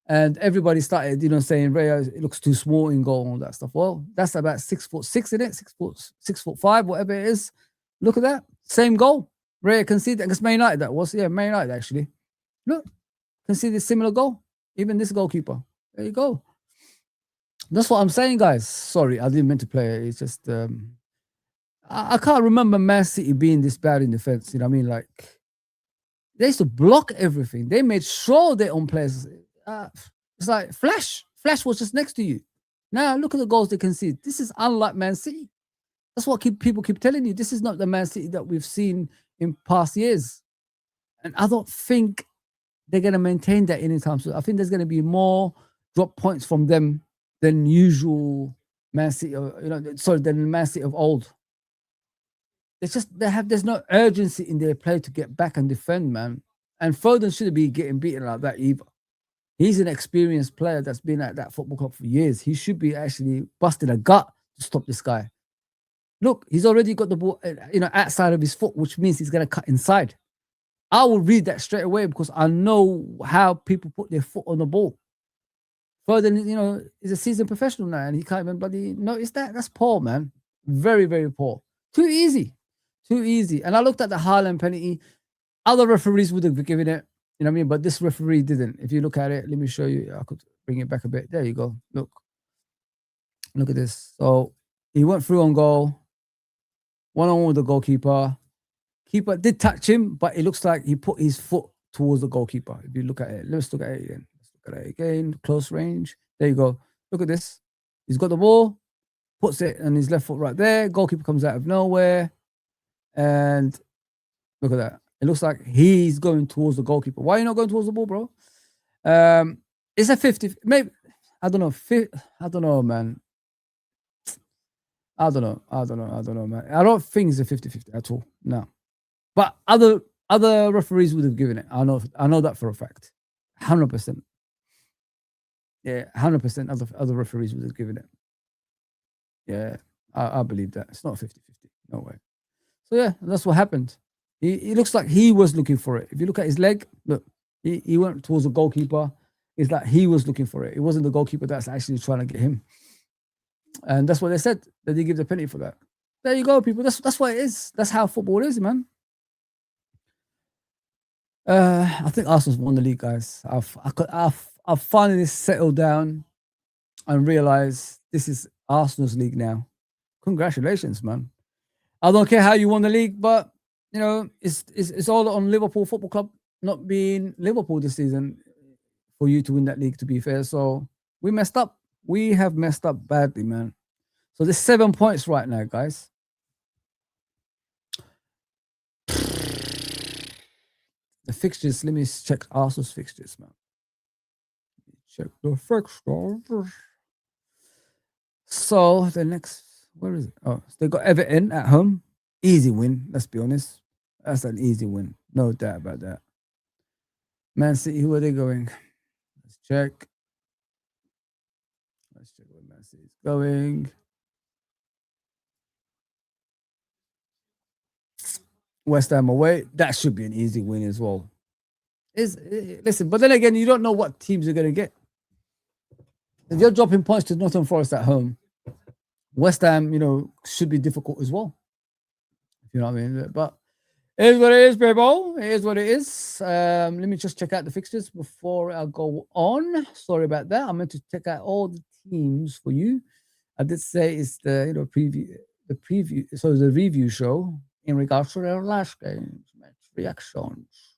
And everybody started, saying Raya, it looks too small in goal and all that stuff. Well, that's about 6'6", in it, 6'5", whatever it is. Look at that. Same goal. Raya conceded against Man United, that was. Yeah, Man United, actually. Look, conceded similar goal. Even this goalkeeper. There you go. That's what I'm saying, guys. Sorry, I didn't mean to play it. It's just, I can't remember Man City being this bad in defense. You know what I mean? Like, they used to block everything. They made sure their own players. It's like Flash. Flash was just next to you. Now look at the goals they concede. This is unlike Man City. That's what people keep telling you. This is not the Man City that we've seen in past years. And I don't think they're going to maintain that anytime soon. I think there's going to be more drop points from them than usual Man City, than Man City of old. There's no urgency in their play to get back and defend, man. And Foden shouldn't be getting beaten like that either. He's an experienced player that's been at that football club for years. He should be actually busting a gut to stop this guy. Look, he's already got the ball, outside of his foot, which means he's going to cut inside. I will read that straight away because I know how people put their foot on the ball. Foden, is a seasoned professional now, and he can't even bloody notice that. That's poor, man. Very, very poor. Too easy. And I looked at the Haaland penalty. Other referees would have given it, you know what I mean? But this referee didn't. If you look at it, let me show you. I could bring it back a bit. There you go. Look at this. So he went through on goal. One-on-one with the goalkeeper. Keeper did touch him, but it looks like he put his foot towards the goalkeeper. If you look at it, let's look at it again. Close range. There you go. Look at this. He's got the ball, puts it on his left foot right there. Goalkeeper comes out of nowhere. And look at that. It looks like he's going towards the goalkeeper. Why are you not going towards the ball, bro? It's a 50. Maybe, I don't know. I don't know, man. I don't know, man. I don't think it's a 50-50 at all. No. But other referees would have given it. I know that for a fact. 100%. Yeah, 100% other referees would have given it. Yeah, I believe that. It's not 50-50. No way. So yeah, that's what happened. He looks like he was looking for it. If you look at his leg, look, he went towards the goalkeeper. It's like he was looking for it. It wasn't the goalkeeper that's actually trying to get him. And that's what they said. That they give the penalty for that. There you go, people. That's what it is. That's how football is, man. I think Arsenal's won the league, guys. I've finally settled down and realized this is Arsenal's league now. Congratulations, man. I don't care how you won the league, but it's all on Liverpool Football Club not being Liverpool this season for you to win that league, to be fair. So we messed up. We have messed up badly, man. So there's 7 points right now, guys. The fixtures, let me check Arsenal's fixtures, man. Check the fixtures. So the next, where is it? Oh, so they got Everton at home. Easy win, let's be honest. That's an easy win. No doubt about that. Man City, who are they going? Let's check. Let's check where Man City is going. West Ham away. That should be an easy win as well. Listen, but then again, you don't know what teams you're going to get. If you're dropping points to Nottingham Forest at home, West Ham, should be difficult as well. You know what I mean? But it is what it is, people. It is what it is. Let me just check out the fixtures before I go on. Sorry about that. I meant to check out all the teams for you. I did say it's the preview. So the review show in regards to their last games, match reactions.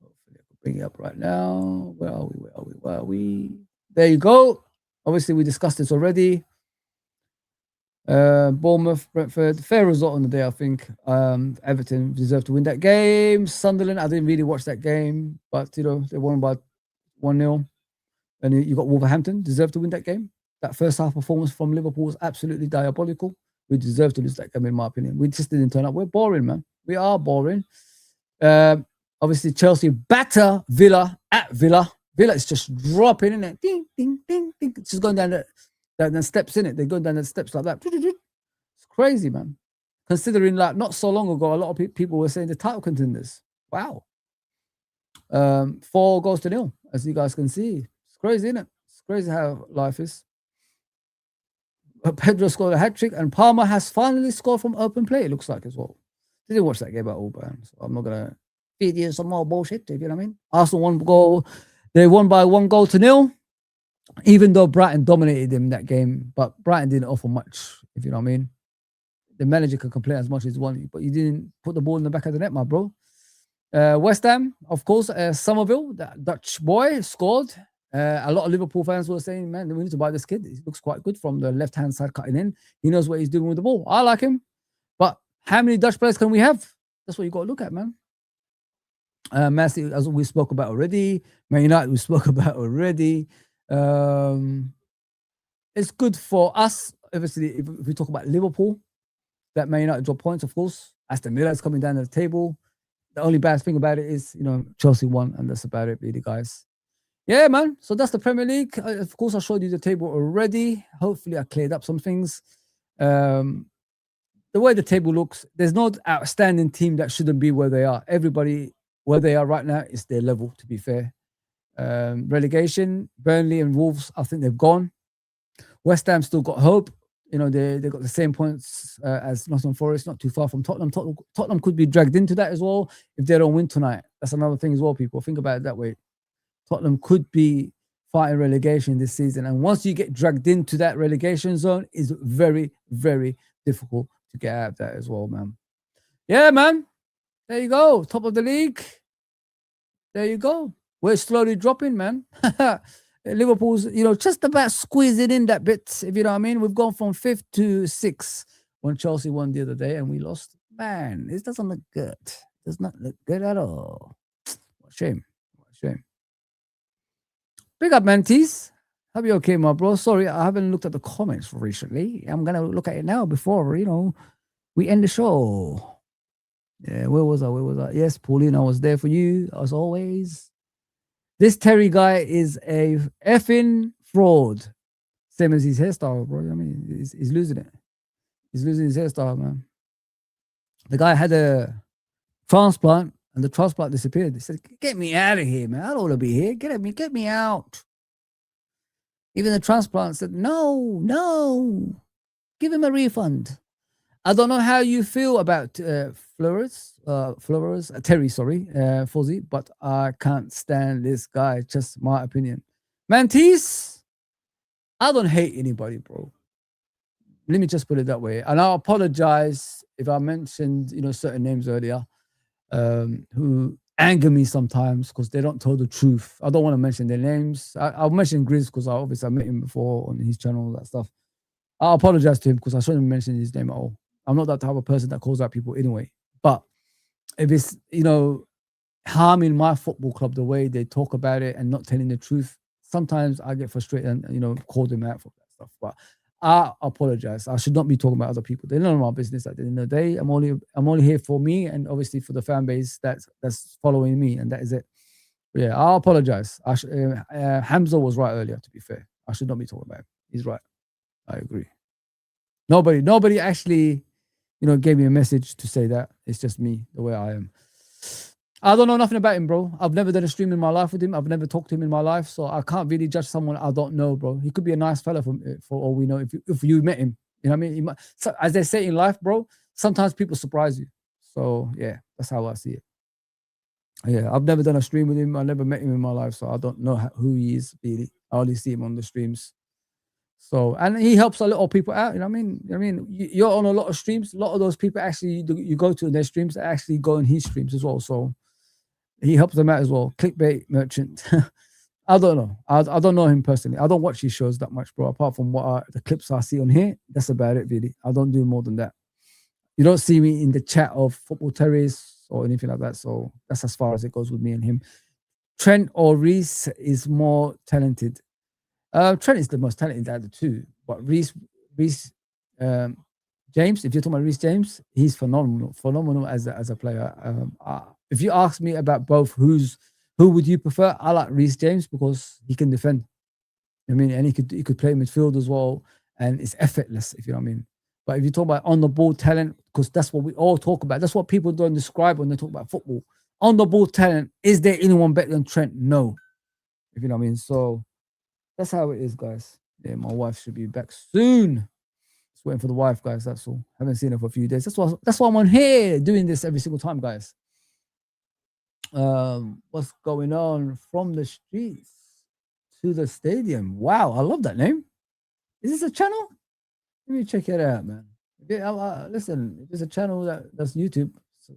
Hopefully I can bring it up right now. Where are we? There you go. Obviously, we discussed this already. Bournemouth, Brentford, fair result on the day, I think. Everton deserved to win that game. Sunderland, I didn't really watch that game, but they won by 1-0. And you got Wolverhampton, deserved to win that game. That first half performance from Liverpool was absolutely diabolical. We deserved to lose that game, in my opinion. We just didn't turn up. We're boring, man. We are boring. Obviously, Chelsea batter Villa at Villa. Villa is just dropping in it. Ding, ding, ding, ding. It's just going down the steps in it. They go down the steps like that. It's crazy, man. Considering, like, not so long ago, a lot of people were saying the title contenders. Wow. 4-0, as you guys can see. It's crazy, isn't it? It's crazy how life is. Pedro scored a hat-trick, and Palmer has finally scored from open play, it looks like, as well. Didn't watch that game at all, man. So I'm not going to feed you some more bullshit, if you know what I mean. Arsenal won goal. They won by 1-0, even though Brighton dominated them that game. But Brighton didn't offer much, if you know what I mean. The manager can complain as much as he wants, but you didn't put the ball in the back of the net, my bro. West Ham, of course, Somerville, that Dutch boy, scored. A lot of Liverpool fans were saying, man, we need to buy this kid. He looks quite good from the left-hand side cutting in. He knows what he's doing with the ball. I like him. But how many Dutch players can we have? That's what you got to look at, man. Man City, as we spoke about already. Man United, we spoke about already. It's good for us, obviously, if we talk about Liverpool, that Man United drop points, of course. Aston Villa is coming down to the table. The only bad thing about it is, Chelsea won, and that's about it, really, guys. Yeah, man. So that's the Premier League. Of course, I showed you the table already. Hopefully, I cleared up some things. The way the table looks, there's no outstanding team that shouldn't be where they are. Everybody where they are right now is their level, to be fair. Relegation, Burnley and Wolves, I think they've gone. West Ham still got hope. They got the same points as Nottingham Forest, not too far from Tottenham. Tottenham could be dragged into that as well if they don't win tonight. That's another thing as well, people. Think about it that way. Tottenham could be fighting relegation this season. And once you get dragged into that relegation zone, it's very, very difficult to get out of that as well, man. Yeah, man. There you go. Top of the league. There you go. We're slowly dropping, man. Liverpool's, just about squeezing in that bit, if you know what I mean. We've gone from 5th to 6th when Chelsea won the other day and we lost. Man, this doesn't look good. Does not look good at all. What a shame. What a shame. Big up, Mantis. Hope you're okay, my bro. Sorry, I haven't looked at the comments recently. I'm going to look at it now before, we end the show. Yeah, where was I? Yes, Pauline, I was there for you, as always. This Terry guy is a effing fraud. Same as his hairstyle, bro. I mean, he's losing it. He's losing his hairstyle, man. The guy had a transplant, and the transplant disappeared. He said, get me out of here, man. I don't want to be here. Get me out. Even the transplant said, no. Give him a refund. I don't know how you feel about Terry, Fozi, but I can't stand this guy. Just my opinion. Mantis, I don't hate anybody, bro. Let me just put it that way. And I apologize if I mentioned, certain names earlier who anger me sometimes because they don't tell the truth. I don't want to mention their names. I'll mention Grizz because I met him before on his channel, all that stuff. I apologize to him because I shouldn't mention his name at all. I'm not that type of person that calls out people anyway. But if it's, harming my football club the way they talk about it and not telling the truth, sometimes I get frustrated and, call them out for that stuff. But I apologize. I should not be talking about other people. They're none of my business at the end of the day. I'm only here for me and obviously for the fan base that's following me, and that is it. But yeah, I apologize. Hamza was right earlier, to be fair. I should not be talking about him. He's right. I agree. Nobody actually, gave me a message to say that. It's just me, the way I am. I don't know nothing about him, bro. I've never done a stream in my life with him. I've never talked to him in my life, so I can't really judge someone I don't know, bro. He could be a nice fella for all we know if you met him. You know what I mean? So, as they say in life, bro, sometimes people surprise you. So, yeah, that's how I see it. Yeah, I've never done a stream with him. I never met him in my life, so I don't know who he is, really. I only see him on the streams. So, and he helps a lot of people out. You know what I mean? You're on a lot of streams. A lot of those people actually, you go to their streams, actually go in his streams as well. So, he helps them out as well. Clickbait merchant. I don't know. I don't know him personally. I don't watch his shows that much, bro. Apart from the clips I see on here, that's about it, really. I don't do more than that. You don't see me in the chat of football terrorists or anything like that. So that's as far as it goes with me and him. Trent or Reece is more talented. Trent is the most talented out of the two, but Reece James, if you're talking about Reece James, he's phenomenal as a player. If you ask me about both, who would you prefer? I like Reece James because he can defend. And he could play midfield as well, and it's effortless, if you know what I mean. But if you talk about on the ball talent, because that's what we all talk about. That's what people don't describe when they talk about football. on the ball talent, is there anyone better than Trent? No. If you know what I mean. So that's how it is, guys. Yeah, my wife should be back soon. Just waiting for the wife, guys. That's all. Haven't seen her for a few days. That's why I'm on here doing this every single time, guys. What's going on from the streets to the stadium? Wow, I love that name. Is this a channel? Let me check it out, man. Listen, it's a channel that's YouTube. So,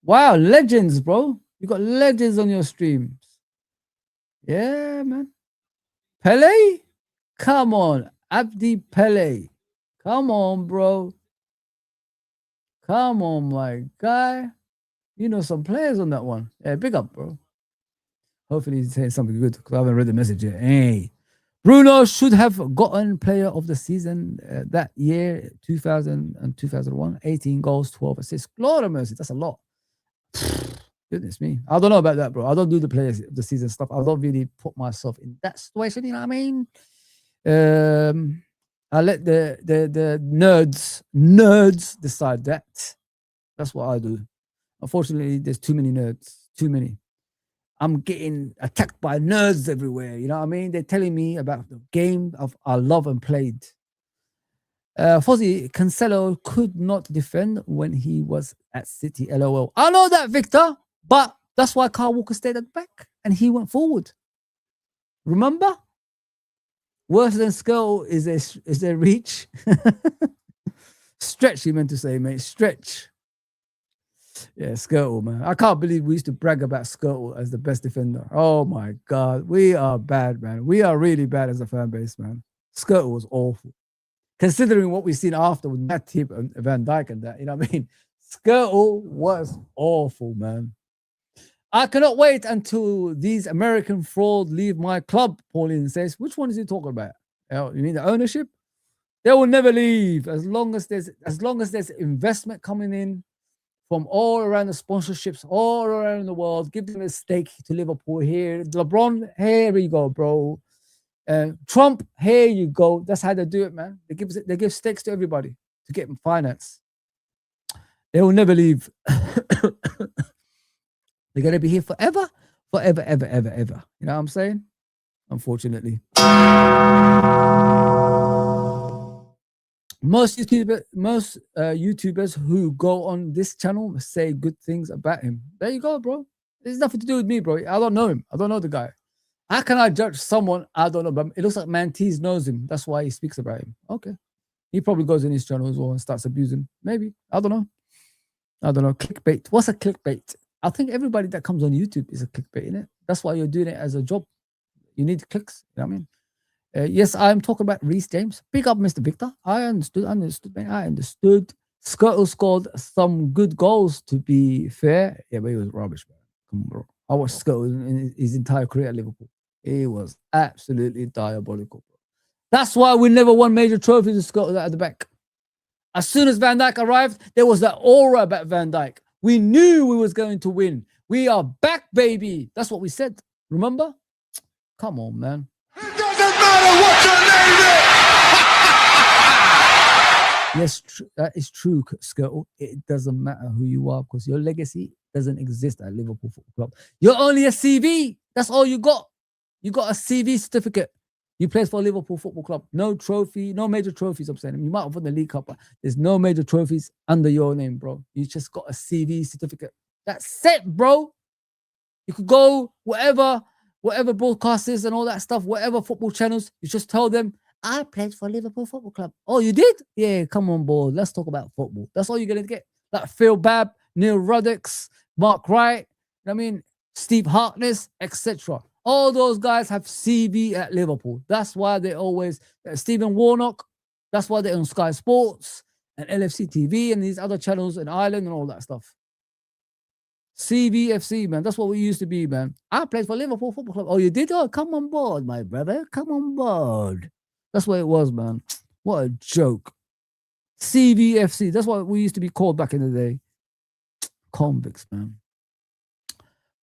wow, legends, bro. You got legends on your streams. Yeah, man. Pele, come on, Abdi Pele, come on, bro. Come on, my guy. You know some players on that one. Yeah, big up, bro. Hopefully he's saying something good because I haven't read the message yet. Hey, Bruno should have gotten player of the season that year, 2000 and 2001. 18 goals, 12 assists. Lord of mercy, that's a lot. Goodness me. I don't know about that, bro. I don't do the players of the season stuff. I don't really put myself in that situation, you know what I mean? I let the nerds decide that. That's what I do. Unfortunately, there's too many nerds. Too many. I'm getting attacked by nerds everywhere. You know what I mean? They're telling me about the game I love and played. Fozi, Cancelo could not defend when he was at City. LOL. I know that, Victor, but that's why Kyle Walker stayed at the back and he went forward. Remember? Worse than Skull is a reach. Stretch, he meant to say, mate. Stretch. Yeah, Skirtle, man. I can't believe we used to brag about Skirtle as the best defender. Oh, my God. We are bad, man. We are really bad as a fan base, man. Skirtle was awful. Considering what we've seen after with Matip and Van Dijk and that, you know what I mean? Skirtle was awful, man. I cannot wait until these American fraud leave my club, Pauline says. Which one is he talking about? You mean the ownership? They will never leave as long as there's investment coming in from all around the sponsorships, all around the world. Give them a stake to Liverpool here. LeBron, here you go, bro. Trump, here you go. That's how they do it, man. They give stakes to everybody to get them finance. They will never leave. They're gonna be here forever, forever, ever, ever, ever. You know what I'm saying? Unfortunately. Most YouTubers who go on this channel say good things about him. There you go, bro. There's nothing to do with me, bro. I don't know him. I don't know the guy. How can I judge someone I don't know? But it looks like Mantees knows him. That's why he speaks about him. Okay. He probably goes in his channel as well and starts abusing. Maybe. I don't know. Clickbait. What's a clickbait? I think everybody that comes on YouTube is a clickbait, innit? That's why you're doing it as a job. You need clicks. You know what I mean? Yes, I'm talking about Reece James. Pick up Mr. Victor. I understood, man. I understood. Skirtle scored some good goals, to be fair. Yeah, but he was rubbish, man. Come on, bro. I watched Skirtle in his entire career at Liverpool. He was absolutely diabolical, bro. That's why we never won major trophies with Skirtle at the back. As soon as Van Dijk arrived, there was that aura about Van Dijk. We knew we was going to win. We are back, baby. That's what we said. Remember? Come on, man. What your name is? Yes, that is true, Skirtle. It doesn't matter who you are because your legacy doesn't exist at Liverpool Football Club. You're only a CV. That's all you got. You got a CV certificate. You played for Liverpool Football Club. No trophy, no major trophies, I'm saying. You might have won the League Cup, but there's no major trophies under your name, bro. You just got a CV certificate. That's it, bro. You could go whatever broadcasters and all that stuff, whatever football channels, you just tell them, I played for Liverpool Football Club. Oh, you did? Yeah, come on board. Let's talk about football. That's all you're going to get. Like Phil Babb, Neil Ruddox, Mark Wright, I mean, Steve Harkness, etc. All those guys have CV at Liverpool. That's why they always, Stephen Warnock, that's why they're on Sky Sports and LFC TV and these other channels in Ireland and all that stuff. CVFC, man. That's what we used to be, man. I played for Liverpool Football Club. Oh, you did? Oh, come on board, my brother. Come on board. That's what it was, man. What a joke. CVFC. That's what we used to be called back in the day. Convicts, man.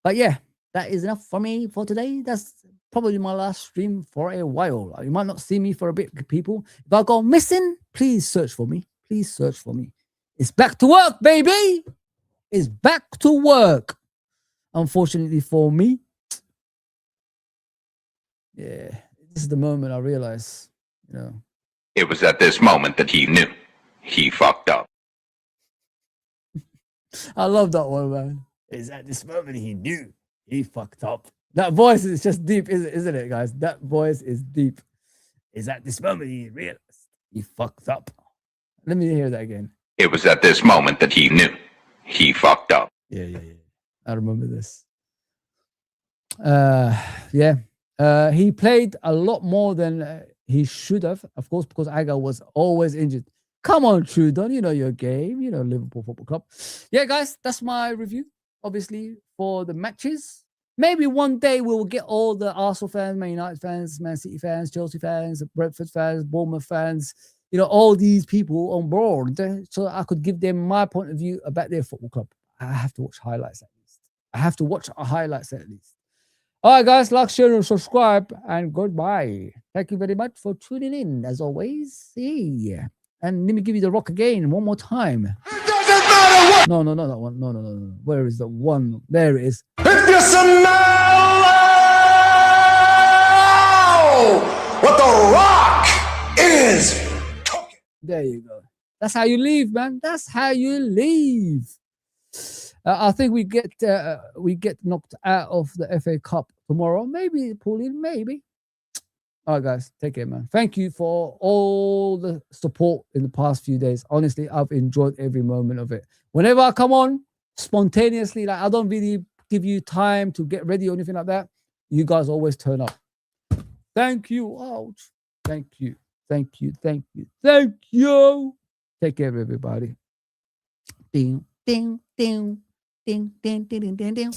But yeah, that is enough for me for today. That's probably my last stream for a while. You might not see me for a bit, people. If I go missing, please search for me. Please search for me. It's back to work, baby. is back to work. Unfortunately for me, yeah, this is the moment I realize, you know. It was at this moment that he knew he fucked up. I love that one, man. It's at this moment he knew he fucked up. That voice is just deep, isn't it, guys? That voice is deep. It's at this moment he realized he fucked up. Let me hear that again. It was at this moment that he knew he fucked up. Yeah. I remember this. He played a lot more than he should have, of course, because Aga was always injured. Come on, Trudon, you know your game, you know Liverpool Football Club. Yeah, guys, that's my review, obviously, for the matches. Maybe one day we'll get all the Arsenal fans, Man United fans, Man City fans, Chelsea fans, Brentford fans, Bournemouth fans, you know, all these people on board, so I could give them my point of view about their football club. I have to watch highlights at least. All right, guys, like, share, and subscribe, and goodbye. Thank you very much for tuning in, as always. See. And let me give you the rock again one more time. It doesn't matter what. No, not that one. No. Where is the one? There it is. If you smell what the Rock is cooking. There you go. That's how you leave, man. That's how you leave. I think we get knocked out of the FA Cup tomorrow. Maybe, Pauline, maybe. All right, guys, take care, man. Thank you for all the support in the past few days. Honestly, I've enjoyed every moment of it. Whenever I come on, spontaneously, like I don't really give you time to get ready or anything like that. You guys always turn up. Thank you. Ouch. Thank you. Take care, everybody. Ding, ding, ding, ding, ding, ding, ding, ding.